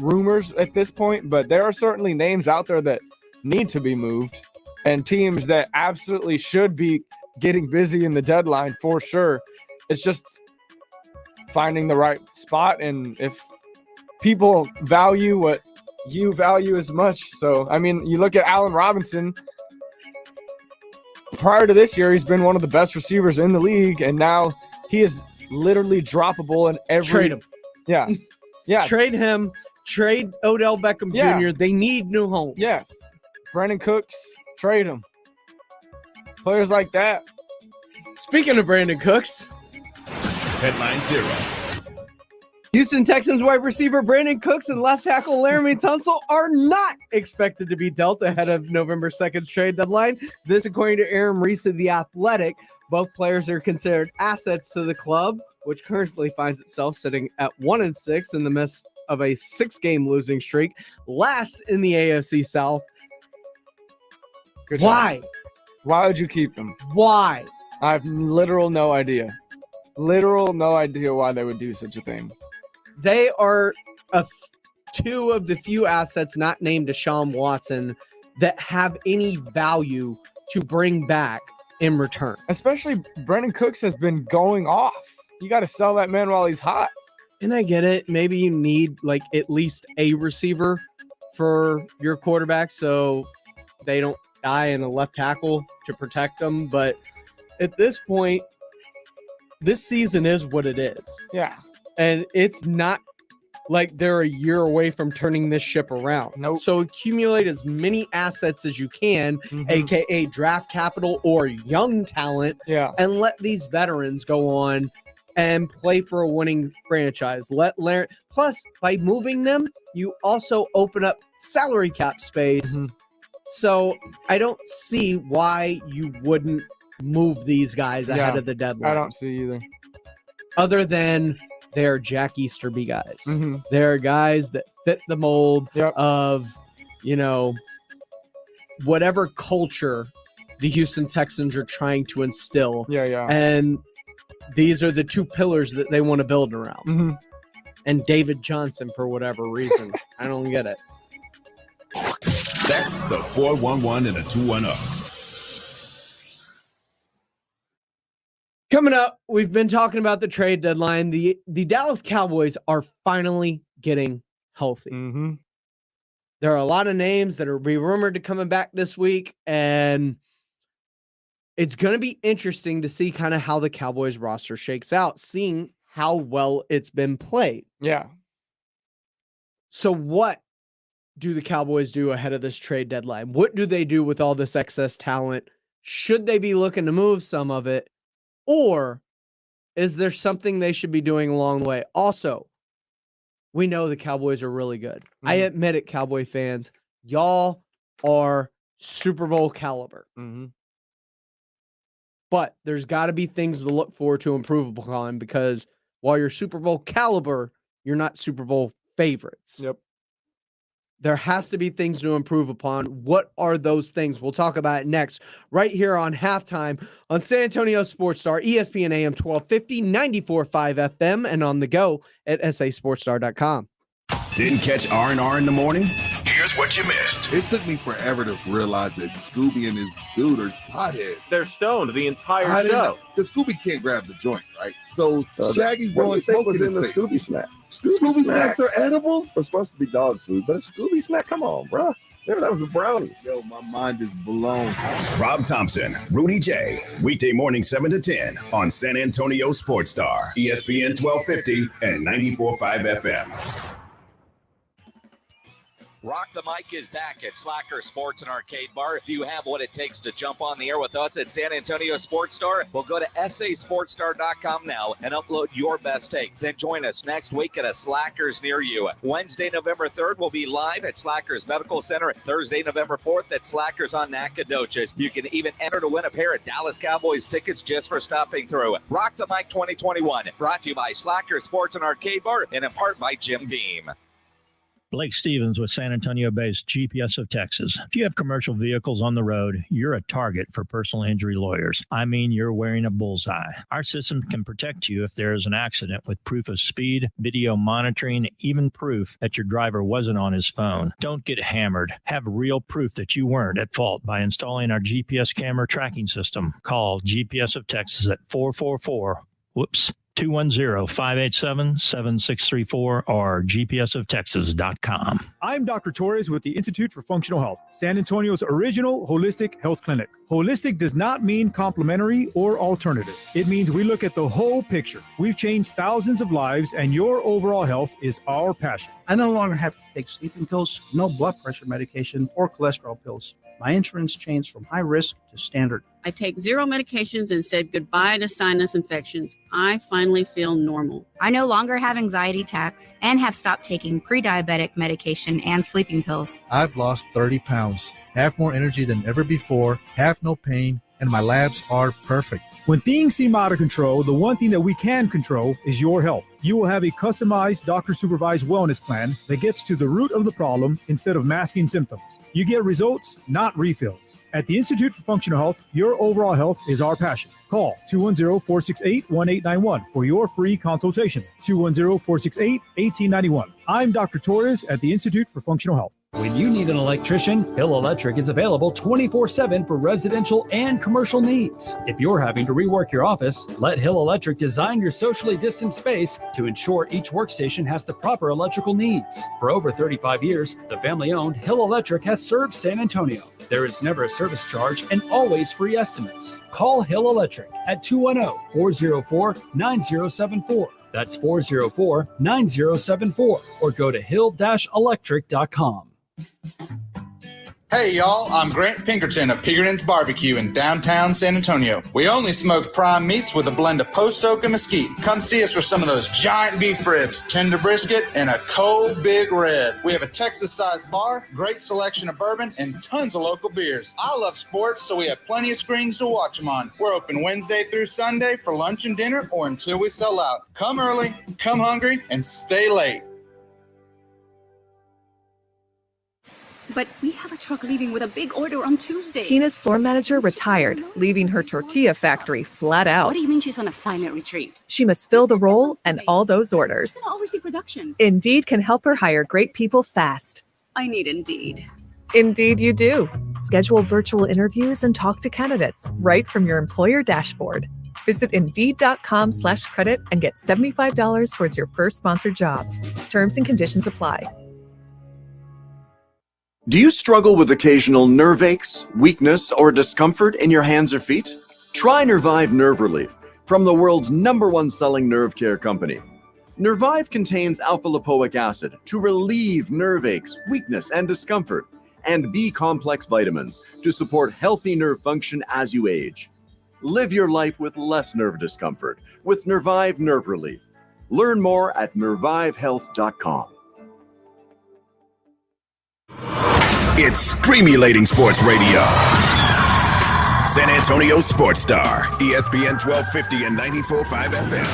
rumors at this point. But there are certainly names out there that need to be moved, and teams that absolutely should be getting busy in the deadline for sure. It's just finding the right spot, and if people value what you value as much. So, I mean, you look at Allen Robinson. Prior to this year, he's been one of the best receivers in the league, and now he is literally droppable in every. Trade him. Yeah. Trade him. Trade Odell Beckham Jr. They need new homes. Yes. Brandon Cooks, trade him. Players like that. Speaking of Brandon Cooks. Headline 0. Houston Texans wide receiver Brandon Cooks and left tackle Laramie Tunsil are not expected to be dealt ahead of November 2nd trade deadline. This, according to Aaron Reese of The Athletic. Both players are considered assets to the club, which currently finds itself sitting at 1-6 in the midst of a 6-game losing streak, last in the AFC South. Why? Why would you keep them? Why? I have literal no idea. No idea why they would do such a thing. They are two of the few assets not named Deshaun Watson that have any value to bring back in return. Especially Brandon Cooks has been going off. You got to sell that man while he's hot. And I get it. Maybe you need like at least a receiver for your quarterback so they don't die in a left tackle to protect them. But at this point, this season is what it is. Yeah. And it's not like they're a year away from turning this ship around. Nope. So accumulate as many assets as you can, aka draft capital or young talent, and let these veterans go on and play for a winning franchise. Plus, by moving them, you also open up salary cap space. So I don't see why you wouldn't move these guys ahead of the deadline. I don't see either. Other than they're Jack Easterby guys. They're guys that fit the mold of, whatever culture the Houston Texans are trying to instill. And these are the two pillars that they want to build around. And David Johnson, for whatever reason. I don't get it. That's the 411 and a 210. Coming up, we've been talking about the trade deadline. The Dallas Cowboys are finally getting healthy. There are a lot of names that are rumored to coming back this week, and it's going to be interesting to see kind of how the Cowboys roster shakes out, seeing how well it's been played. Yeah. So what do the Cowboys do ahead of this trade deadline? What do they do with all this excess talent? Should they be looking to move some of it? Or is there something they should be doing along the way? Also, we know the Cowboys are really good. I admit it, Cowboy fans. Y'all are Super Bowl caliber. But there's got to be things to look forward to improve upon, because while you're Super Bowl caliber, you're not Super Bowl favorites. There has to be things to improve upon. What are those things? We'll talk about it next, right here on Halftime on San Antonio Sports Star, ESPN AM 1250, 94.5 FM, and on the go at sasportstar.com. Didn't catch R&R in the morning? Here's what you missed. It took me forever to realize that Scooby and his dude are hothead. They're stoned the entire show. The Scooby can't grab the joint, right? So Shaggy's what blowing you think smoke was in in his the face. Scooby snack? Scooby snacks are edibles? They're supposed to be dog food, but a Scooby snack, come on, bro. Maybe that was the brownies. Yo, my mind is blown. Rob Thompson, Rudy J. Weekday morning 7 to 10 on San Antonio Sports Star, ESPN 1250 and 94.5 FM. Rock the Mic is back at Slacker Sports and Arcade Bar. If you have what it takes to jump on the air with us at San Antonio Sports Star, well, go to sasportstar.com now and upload your best take. Then join us next week at a Slackers near you. Wednesday, November 3rd, we'll be live at Slackers Medical Center. Thursday, November 4th at Slackers on Nacogdoches. You can even enter to win a pair of Dallas Cowboys tickets just for stopping through. Rock the Mic 2021, brought to you by Slacker Sports and Arcade Bar and in part by Jim Beam. Blake Stevens with San Antonio-based GPS of Texas. If you have commercial vehicles on the road, you're a target for personal injury lawyers. I mean, you're wearing a bullseye. Our system can protect you if there is an accident with proof of speed, video monitoring, even proof that your driver wasn't on his phone. Don't get hammered. Have real proof that you weren't at fault by installing our GPS camera tracking system. Call GPS of Texas at 210-587-7634 or gpsoftexas.com. I'm Dr. Torres with the Institute for Functional Health, San Antonio's original holistic health clinic. Holistic does not mean complementary or alternative. It means we look at the whole picture. We've changed thousands of lives, and your overall health is our passion. I no longer have to take sleeping pills, no blood pressure medication, or cholesterol pills. My insurance changed from high risk to standard. I take 0 medications and said goodbye to sinus infections. I finally feel normal. I no longer have anxiety attacks and have stopped taking pre-diabetic medication and sleeping pills. I've lost 30 pounds, have more energy than ever before, have no pain, and my labs are perfect. When things seem out of control, the one thing that we can control is your health. You will have a customized doctor-supervised wellness plan that gets to the root of the problem instead of masking symptoms. You get results, not refills. At the Institute for Functional Health, your overall health is our passion. Call 210-468-1891 for your free consultation. 210-468-1891. I'm Dr. Torres at the Institute for Functional Health. When you need an electrician, Hill Electric is available 24/7 for residential and commercial needs. If you're having to rework your office, let Hill Electric design your socially distanced space to ensure each workstation has the proper electrical needs. For over 35 years, the family-owned Hill Electric has served San Antonio. There is never a service charge and always free estimates. Call Hill Electric at 210-404-9074. That's 404-9074, or go to hill-electric.com. Hey y'all, I'm Grant Pinkerton of Pinkerton's Barbecue in downtown San Antonio. We only smoke prime meats with a blend of post oak and mesquite. Come see us for some of those giant beef ribs, tender brisket, and a cold big red. We have a Texas-sized bar, great selection of bourbon, and tons of local beers. I love sports, so we have plenty of screens to watch them on. We're open Wednesday through Sunday for lunch and dinner or until we sell out. Come early, come hungry, and stay late. But we have a truck leaving with a big order on Tuesday. Tina's floor manager retired, leaving her tortilla factory flat out. What do you mean she's on a silent retreat? She must fill the role and all those orders. I'll oversee production. Indeed can help her hire great people fast. I need Indeed. Indeed you do. Schedule virtual interviews and talk to candidates right from your employer dashboard. Visit Indeed.com/credit and get $75 towards your first sponsored job. Terms and conditions apply. Do you struggle with occasional nerve aches, weakness, or discomfort in your hands or feet? Try Nervive Nerve Relief from the world's #1 selling nerve care company. Nervive contains alpha-lipoic acid to relieve nerve aches, weakness, and discomfort, and B-complex vitamins to support healthy nerve function as you age. Live your life with less nerve discomfort with Nervive Nerve Relief. Learn more at nervivehealth.com. It's Screamulating Sports Radio. San Antonio Sports Star, ESPN 1250 and 94.5 FM.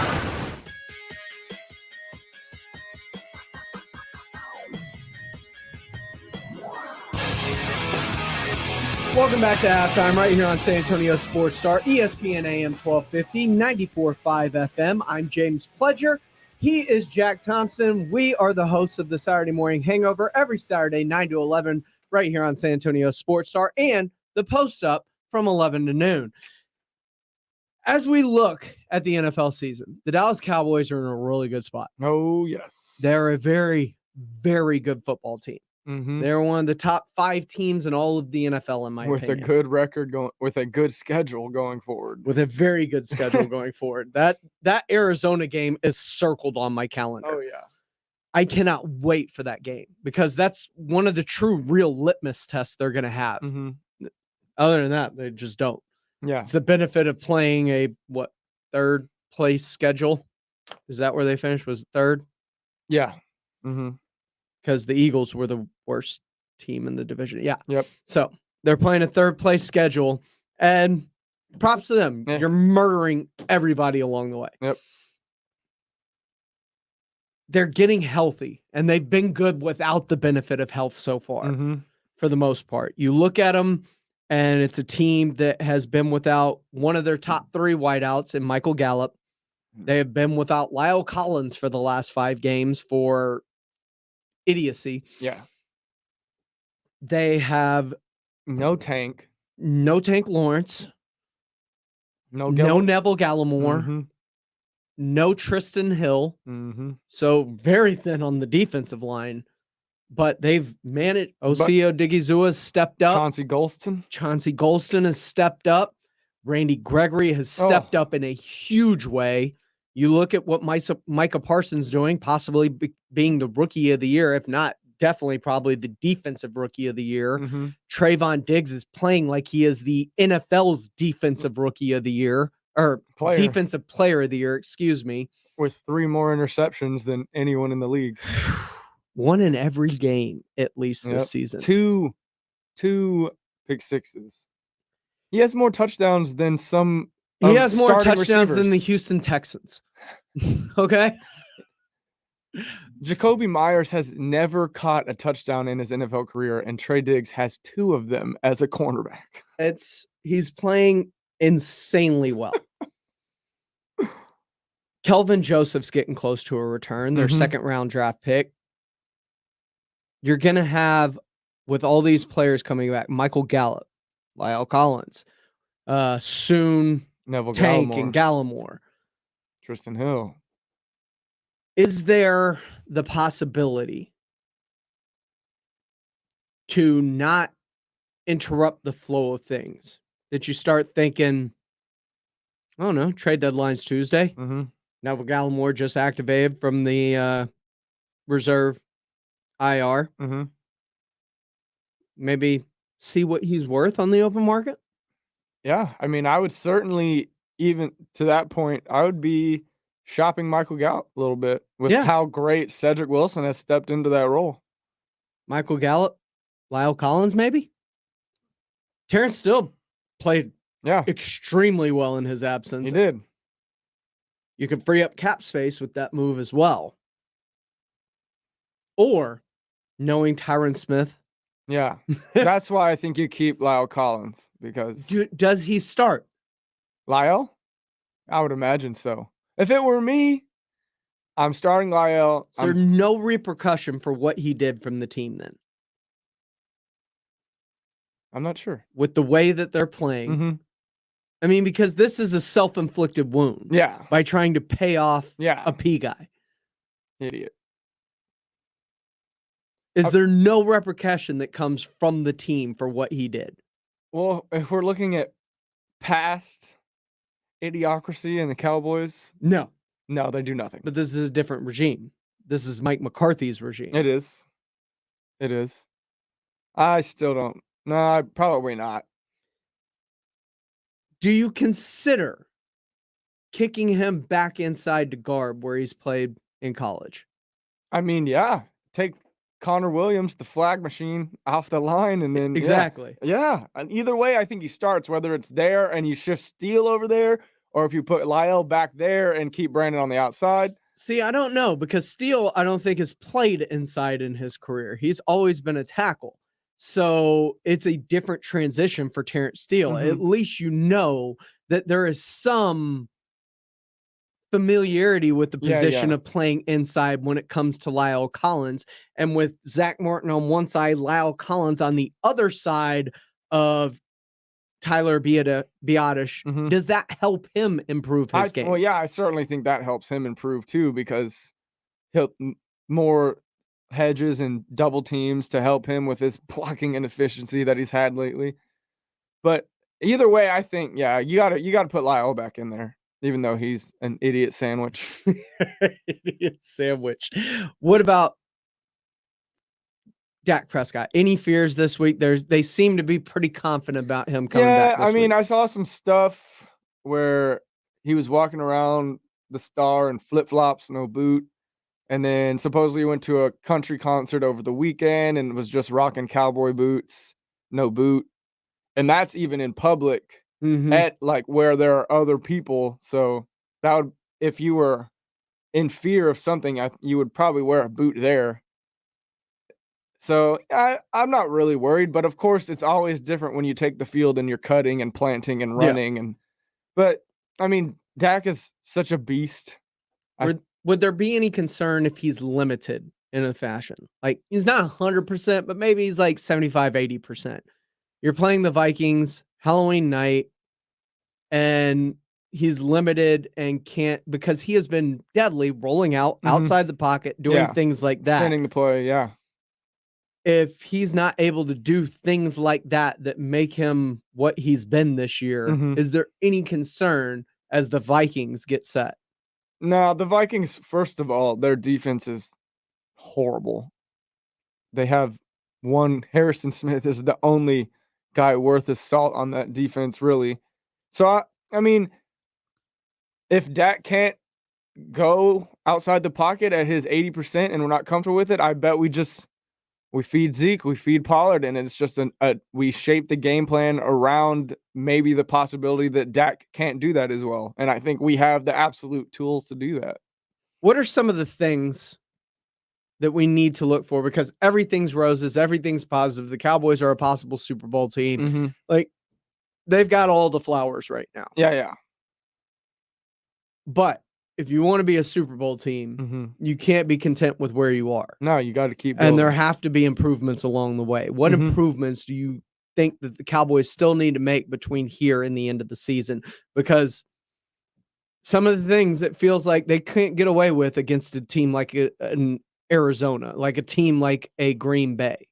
Welcome back to halftime right here on San Antonio Sports Star, ESPN AM 1250, 94.5 FM. I'm James Pledger. He is Jack Thompson. We are the hosts of the Saturday Morning Hangover every Saturday, 9 to 11, right here on San Antonio Sports Star, and the Post Up from 11 to noon. As we look at the NFL season, the Dallas Cowboys are in a really good spot. Oh, yes. They're a very, very good football team. Mhm. They're one of the top 5 teams in all of the NFL, in my With opinion. a good record with a good schedule going forward. With a very good schedule going forward. That Arizona game is circled on my calendar. Oh, yeah. I cannot wait for that game because that's one of the true real litmus tests they're going to have. Mhm. Other than that, they just don't. Yeah. It's the benefit of playing a, third place schedule? Is that where they finished? Was it third? Yeah. Mhm. Because the Eagles were the worst team in the division. Yeah. Yep. So they're playing a third place schedule, and props to them. Yeah. You're murdering everybody along the way. Yep. They're getting healthy, and they've been good without the benefit of health so far, Mhm. for the most part. You look at them, and it's a team that has been without one of their top 3 wideouts in Michael Gallup. They have been without Lyle Collins for the last 5 games for idiocy. Yeah. They have no Tank Lawrence, no Neville Gallimore, Mhm. no Tristan Hill. Mhm. So very thin on the defensive line, but they've managed. Oseo Digizua has stepped up. Chauncey Golston has stepped up. Randy Gregory has stepped up in a huge way. You look at what Micah Parsons doing, possibly being the rookie of the year, if not definitely probably the defensive rookie of the year. Mhm. Trayvon Diggs is playing like he is the NFL's defensive rookie of the year, or defensive player of the year, excuse me. With 3 more interceptions than anyone in the league. 1 in every game, at least this season. 2 pick sixes. He has more touchdowns than some He has more touchdowns receivers. than the Houston Texans. Okay? Jacoby Myers has never caught a touchdown in his NFL career, and Trey Diggs has 2 of them as a cornerback. He's playing insanely well. Kelvin Joseph's getting close to a return, their 2nd round draft pick. You're going to have, with all these players coming back, Michael Gallup, Lyle Collins, soon Neville Tank Gallimore. and Gallimore. Tristan Hill. Is there the possibility to not interrupt the flow of things? That you start thinking, I don't know, trade deadline's Tuesday. Mhm. Neville Gallimore just activated from the reserve IR. Mhm. Maybe see what he's worth on the open market? Yeah, I mean, I would certainly, even to that point, I would be shopping Michael Gallup a little bit with how great Cedric Wilson has stepped into that role. Michael Gallup, Lyle Collins, maybe? Terrence Steele played extremely well in his absence. He did. You can free up cap space with that move as well. Or knowing Tyron Smith. Yeah, that's why I think you keep Lyle Collins, because does he start? Lyle? I would imagine so. If it were me, I'm starting Lyle. Is there no repercussion for what he did from the team then? I'm not sure. With the way that they're playing. Mhm. I mean, because this is a self-inflicted wound. Yeah. By trying to pay off a P guy. Idiot. Is there no repercussion that comes from the team for what he did? Well, if we're looking at past idiocracy in the Cowboys, no, they do nothing. But this is a different regime. This is Mike McCarthy's regime. It is. It is. I still don't. No, probably not. Do you consider kicking him back inside to guard where he's played in college? I mean, yeah. Take Connor Williams, the flag machine, off the line, and then Exactly. Yeah. And either way, I think he starts, whether it's there and you shift Steele over there, or if you put Lyle back there and keep Brandon on the outside. See, I don't know, because Steele, I don't think has played inside in his career. He's always been a tackle. So it's a different transition for Terrence Steele. At least you know that there is some familiarity with the position of playing inside when it comes to Lyle Collins. And with Zach Martin on one side, Lyle Collins on the other side of Tyler Biotish, does that help him improve his game? Well, yeah, I certainly think that helps him improve too, because he'll more hedges and double teams to help him with his blocking inefficiency that he's had lately. But either way, I think, yeah, you gotta put Lyle back in there, even though he's an idiot sandwich. Idiot sandwich. What about Dak Prescott? Any fears this week? They seem to be pretty confident about him coming back this week. I saw some stuff where he was walking around the Star in flip-flops, no boot, and then supposedly went to a country concert over the weekend and was just rocking cowboy boots, no boot. And that's even in public at like where there are other people. So that would, if you were in fear of something, you would probably wear a boot there. So I'm not really worried, but of course it's always different when you take the field and you're cutting and planting and running. But I mean, Dak is such a beast. Would there be any concern if he's limited in a fashion? Like he's not 100%, but maybe he's like 75, 80%. You're playing the Vikings Halloween night and he's limited and can't, because he has been deadly rolling out outside the pocket, doing things like that. Extending the play, yeah. If he's not able to do things like that make him what he's been this year, is there any concern as the Vikings get set? No, the Vikings, first of all, their defense is horrible. They have one, Harrison Smith is the only guy worth his salt on that defense, really. So, I mean, if Dak can't go outside the pocket at his 80% and we're not comfortable with it, I bet we feed Zeke, we feed Pollard, and it's just we shape the game plan around maybe the possibility that Dak can't do that as well. And I think we have the absolute tools to do that. What are some of the things that we need to look for? Because everything's roses, everything's positive. The Cowboys are a possible Super Bowl team. Like, they've got all the flowers right now. Yeah. But if you want to be a Super Bowl team, you can't be content with where you are. No, you got to keep building. And there have to be improvements along the way. What improvements do you think that the Cowboys still need to make between here and the end of the season? Because some of the things it feels like they can't get away with against a team like an Arizona, like a team like a Green Bay.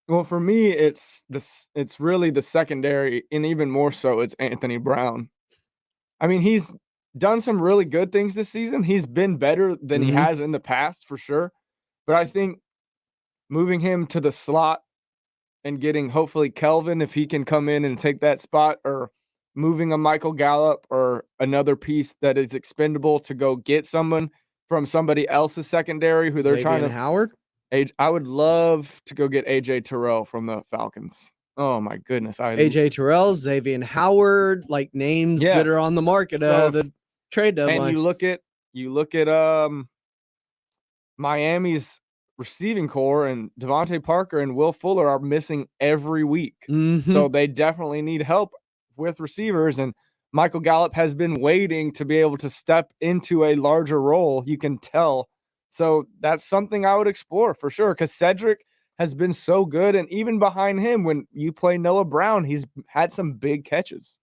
Well, for me, it's really the secondary, and even more so, it's Anthony Brown. I mean, he's done some really good things this season. He's been better than he has in the past, for sure. But I think moving him to the slot and getting hopefully Kelvin, if he can come in and take that spot, or moving a Michael Gallup or another piece that is expendable to go get someone from somebody else's secondary who they're trying to Howard. I would love to go get AJ Terrell from the Falcons. Oh my goodness. AJ Terrell, Xavier Howard, like names that are on the market the trade deadline. And you look at Miami's receiving core, and Devontae Parker and Will Fuller are missing every week. So they definitely need help with receivers, and Michael Gallup has been waiting to be able to step into a larger role, you can tell. So that's something I would explore for sure, because Cedric has been so good, and even behind him, when you play Noah Brown, he's had some big catches.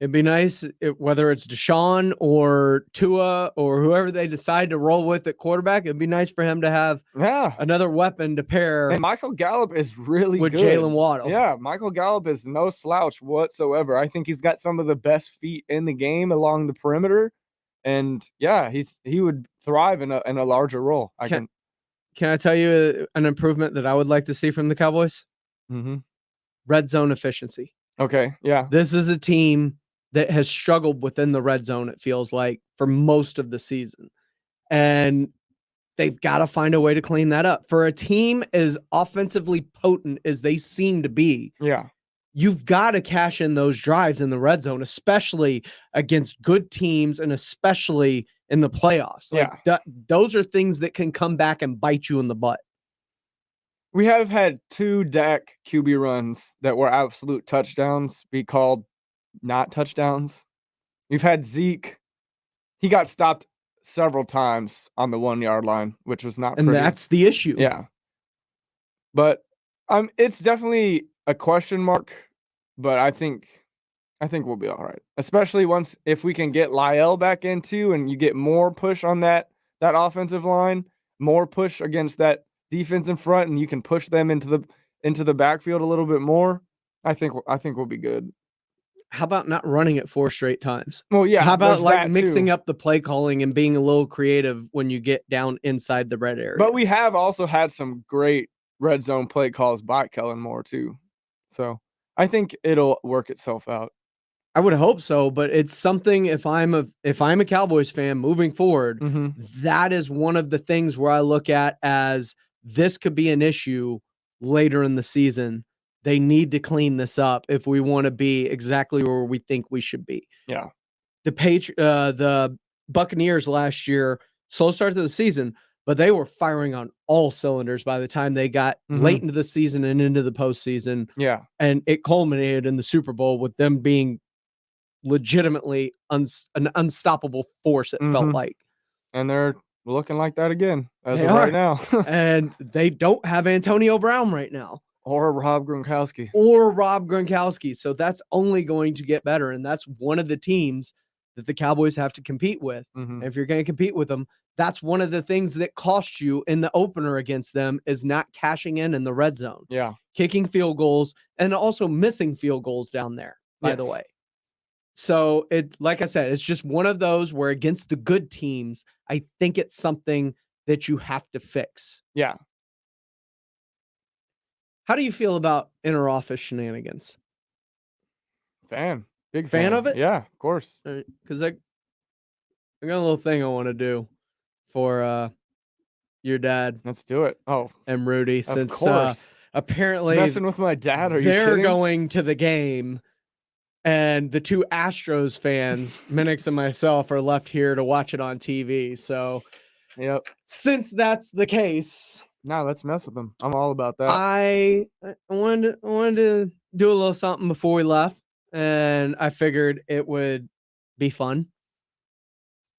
It'd be nice, whether it's Deshaun or Tua or whoever they decide to roll with at quarterback, it'd be nice for him to have another weapon to pair. And Michael Gallup is really with good. Jalen Waddle. Yeah, Michael Gallup is no slouch whatsoever. I think he's got some of the best feet in the game along the perimeter. And yeah, he would thrive in a larger role. Can I tell you an improvement that I would like to see from the Cowboys? Red zone efficiency. Okay, yeah. This is a team that has struggled within the red zone, it feels like, for most of the season. And they've got to find a way to clean that up. For a team as offensively potent as they seem to be, you've got to cash in those drives in the red zone, especially against good teams and especially in the playoffs. Those are things that can come back and bite you in the butt. We have had 2 Dak QB runs that were absolute touchdowns be called not touchdowns. We've had Zeke. He got stopped several times on the 1-yard line, which was not pretty. And that's the issue. Yeah. But it's definitely a question mark, but I think we'll be all right. Especially if we can get Lyle back into, and you get more push on that offensive line, more push against that defense in front and you can push them into the backfield a little bit more, I think we'll be good. How about not running it 4 straight times? Well, yeah. How about like that mixing too. up the play calling and being a little creative when you get down inside the red area? But we have also had some great red zone play calls by Kellen Moore too. So I think it'll work itself out. I would hope so, but it's something if I'm a Cowboys fan moving forward, that is one of the things where I look at as this could be an issue later in the season. They need to clean this up if we want to be exactly where we think we should be. Yeah. The Buccaneers last year, slow start to the season, but they were firing on all cylinders by the time they got late into the season and into the postseason. Yeah. And it culminated in the Super Bowl with them being legitimately an unstoppable force, it felt like. And they're looking like that again as They of are. right now. And they don't have Antonio Brown right now. Or Rob Gronkowski. So that's only going to get better. And that's one of the teams that the Cowboys have to compete with. And if you're going to compete with them, that's one of the things that cost you in the opener against them is not cashing in the red zone. Yeah. Kicking field goals and also missing field goals down there, by the way. So like I said, it's just one of those where against the good teams, I think it's something that you have to fix. Yeah. How do you feel about inter-office shenanigans? Big fan of it? Yeah, of course. Because I got a little thing I want to do for your dad. Let's do it. Oh, and Rudy, of since course. Apparently Messing with my dad? Are you they're kidding? going to the game, and the 2 Astros fans, Minix and myself, are left here to watch it on TV. So, since that's the case. No, let's mess with them. I'm all about that. I wanted to do a little something before we left, and I figured it would be fun.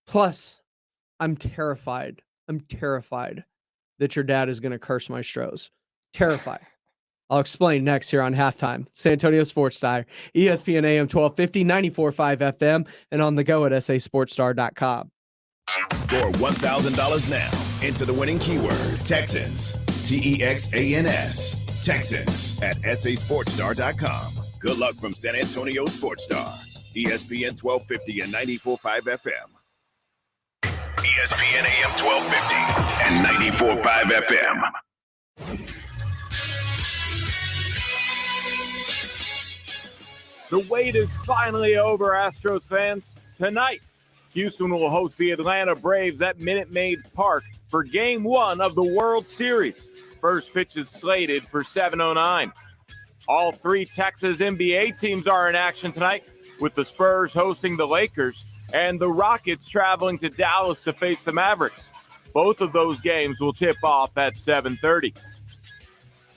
Plus, I'm terrified. That your dad is going to curse my Stros. Terrified. I'll explain next here on Halftime. San Antonio Sports Star, ESPN AM 1250, 94.5 FM, and on the go at sasportstar.com. Score $1,000 now. Enter the winning keyword, Texans. TEXANS. Texans at sasportstar.com. Good luck from San Antonio Sports Star. ESPN 1250 and 94.5 FM. ESPN AM 1250 and 94.5 FM. The wait is finally over, Astros fans. Tonight, Houston will host the Atlanta Braves at Minute Maid Park for Game 1 of the World Series. First pitch is slated for 7:09. All 3 Texas NBA teams are in action tonight, with the Spurs hosting the Lakers and the Rockets traveling to Dallas to face the Mavericks. Both of those games will tip off at 7:30.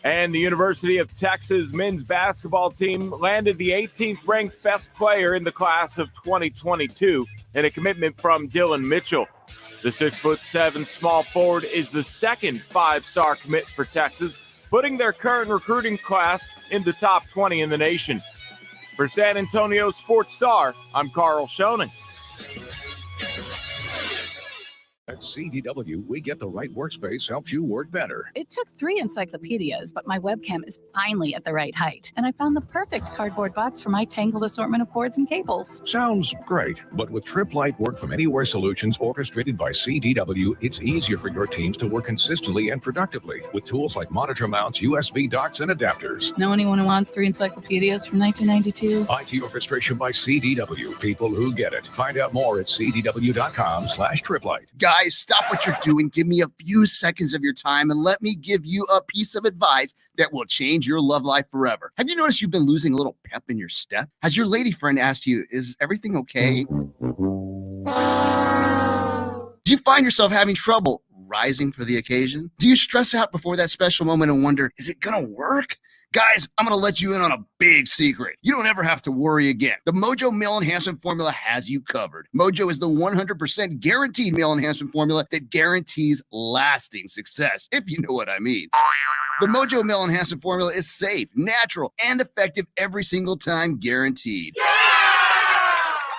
And the University of Texas men's basketball team landed the 18th ranked best player in the class of 2022 in a commitment from Dylan Mitchell. The 6'7" small forward is the second 5-star commit for Texas, putting their current recruiting class in the top 20 in the nation. For San Antonio Sports Star, I'm Carl Schoening. At CDW, we get the right workspace helps you work better. It took 3 encyclopedias, but my webcam is finally at the right height. And I found the perfect cardboard box for my tangled assortment of cords and cables. Sounds great, but with TripLight Work From Anywhere solutions orchestrated by CDW, it's easier for your teams to work consistently and productively with tools like monitor mounts, USB docks, and adapters. Know anyone who wants 3 encyclopedias from 1992? IT orchestration by CDW. People who get it. Find out more at cdw.com/TripLight. Guys, stop what you're doing. Give me a few seconds of your time and let me give you a piece of advice that will change your love life forever. Have you noticed you've been losing a little pep in your step? Has your lady friend asked you, is everything okay? Do you find yourself having trouble rising for the occasion? Do you stress out before that special moment and wonder, is it going to work? Guys, I'm going to let you in on a big secret. You don't ever have to worry again. The Mojo Male Enhancement Formula has you covered. Mojo is the 100% guaranteed male enhancement formula that guarantees lasting success, if you know what I mean. The Mojo Male Enhancement Formula is safe, natural, and effective every single time, guaranteed.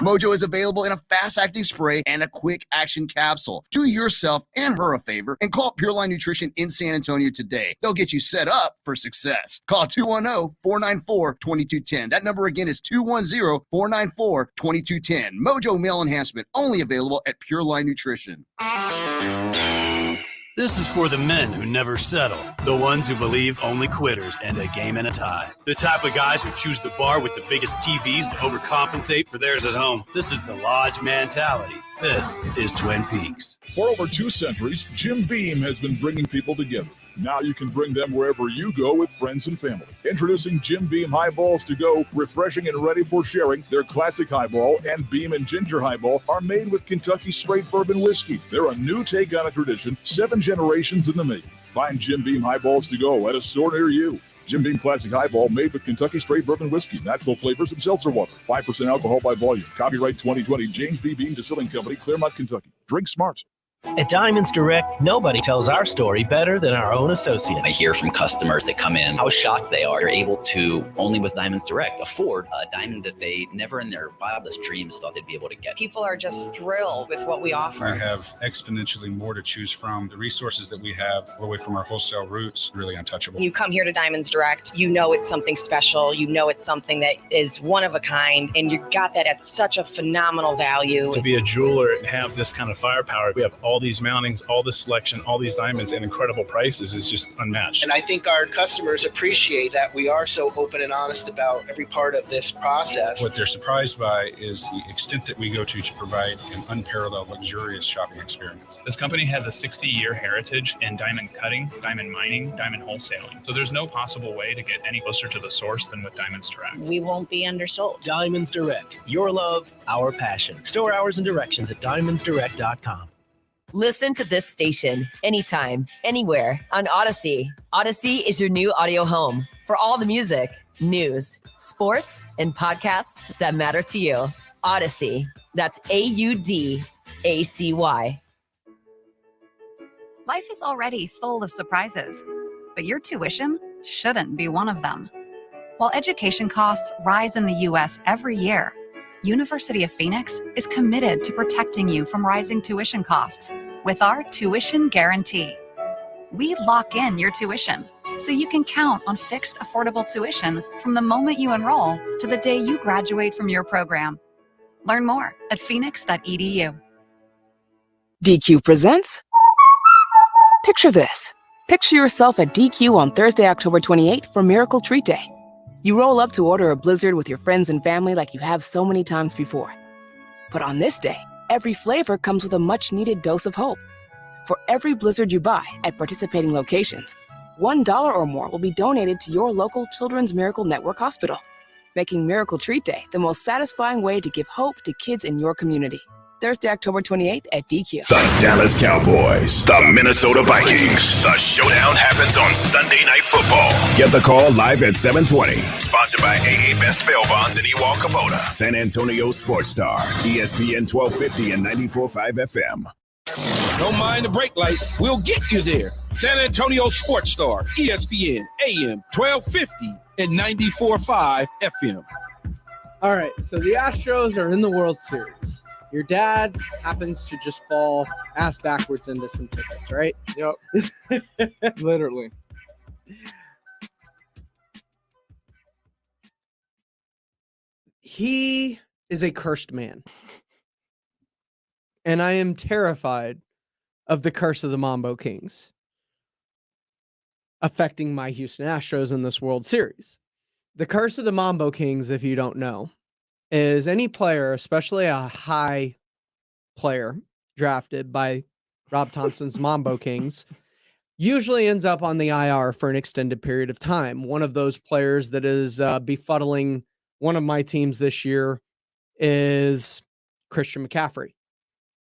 Mojo is available in a fast-acting spray and a quick-action capsule. Do yourself and her a favor and call Pure Line Nutrition in San Antonio today. They'll get you set up for success. Call 210-494-2210. That number again is 210-494-2210. Mojo Male Enhancement, only available at Pure Line Nutrition. This is for the men who never settle, the ones who believe only quitters end a game and a tie, the type of guys who choose the bar with the biggest TVs to overcompensate for theirs at home. This is the Lodge mentality. This is Twin Peaks. For over 2 centuries, Jim Beam has been bringing people together. Now you can bring them wherever you go with friends and family. Introducing Jim Beam Highballs to go, refreshing and ready for sharing. Their classic highball and Beam and Ginger Highball are made with Kentucky straight bourbon whiskey. They're a new take on a tradition, 7 generations in the making. Find Jim Beam Highballs to go at a store near you. Jim Beam Classic Highball made with Kentucky straight bourbon whiskey, natural flavors, and seltzer water. 5% alcohol by volume. Copyright 2020, James B. Beam Distilling Company, Claremont, Kentucky. Drink smart. At Diamonds Direct, nobody tells our story better than our own associates. I hear from customers that come in how shocked they are. They're able to, only with Diamonds Direct, afford a diamond that they never in their wildest dreams thought they'd be able to get. People are just thrilled with what we offer. We have exponentially more to choose from. The resources that we have all the way from our wholesale roots, really untouchable. You come here to Diamonds Direct, you know it's something special. You know it's something that is one of a kind, and you got that at such a phenomenal value. To be a jeweler and have this kind of firepower, we have all these mountings, all this selection, all these diamonds, and incredible prices is just unmatched. And I think our customers appreciate that we are so open and honest about every part of this process. What they're surprised by is the extent that we go to provide an unparalleled, luxurious shopping experience. This company has a 60-year heritage in diamond cutting, diamond mining, diamond wholesaling. So there's no possible way to get any closer to the source than with Diamonds Direct. We won't be undersold. Diamonds Direct, your love, our passion. Store hours and directions at diamondsdirect.com. Listen to this station anytime, anywhere on Odyssey. Odyssey is your new audio home for all the music, news, sports, and podcasts that matter to you. Odyssey. That's AUDACY. Life is already full of surprises, but your tuition shouldn't be one of them. While education costs rise in the U.S. every year, University of Phoenix is committed to protecting you from rising tuition costs with our tuition guarantee. We lock in your tuition so you can count on fixed, affordable tuition from the moment you enroll to the day you graduate from your program. Learn more at phoenix.edu. DQ presents. Picture this. Picture yourself at DQ on Thursday, October 28th for Miracle Treat Day. You roll up to order a Blizzard with your friends and family like you have so many times before. But on this day, every flavor comes with a much-needed dose of hope. For every Blizzard you buy at participating locations, $1 or more will be donated to your local Children's Miracle Network hospital, making Miracle Treat Day the most satisfying way to give hope to kids in your community. Thursday, October 28th at DQ. The Dallas Cowboys, the Minnesota Vikings. The showdown happens on Sunday Night Football. Get the call live at 7:20. Sponsored by AA Best Bail Bonds and Ewald Kubota. San Antonio Sports Star, ESPN 1250 and 94.5 FM. Don't mind the brake light. We'll get you there. San Antonio Sports Star, ESPN, AM 1250 and 94.5 FM. All right, so the Astros are in the World Series. Your dad happens to just fall ass backwards into some tickets, right? Yep. Literally. He is a cursed man. And I am terrified of the curse of the Mambo Kings affecting my Houston Astros in this World Series. The curse of the Mambo Kings, if you don't know, is any player, especially a high player drafted by Rob Thompson's Mambo Kings, usually ends up on the IR for an extended period of time. One of those players that is befuddling one of my teams this year is Christian McCaffrey,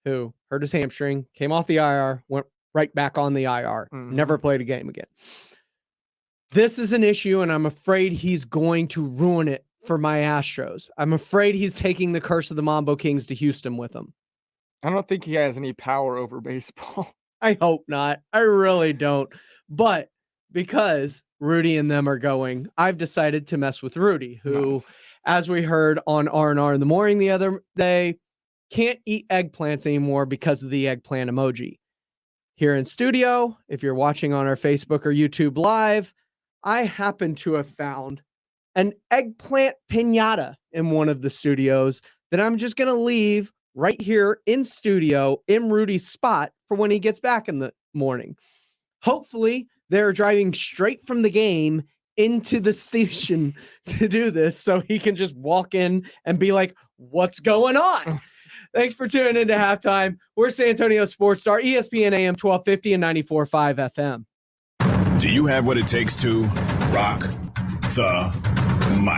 who hurt his hamstring, came off the IR, went right back on the IR, never played a game again. This is an issue, and I'm afraid he's going to ruin it for my Astros. I'm afraid he's taking the curse of the Mambo Kings to Houston with him. I don't think he has any power over baseball. I hope not. I really don't. But because Rudy and them are going, I've decided to mess with Rudy, who as we heard on R&R in the morning the other day, can't eat eggplants anymore because of the eggplant emoji. Here in studio, if you're watching on our Facebook or YouTube Live, I happen to have found an eggplant piñata in one of the studios that I'm just going to leave right here in studio in Rudy's spot for when he gets back in the morning. Hopefully, they're driving straight from the game into the station to do this so he can just walk in and be like, what's going on? Thanks for tuning into Halftime. We're San Antonio Sports Star, ESPN AM 1250 and 94.5 FM. Do you have what it takes to rock the mic?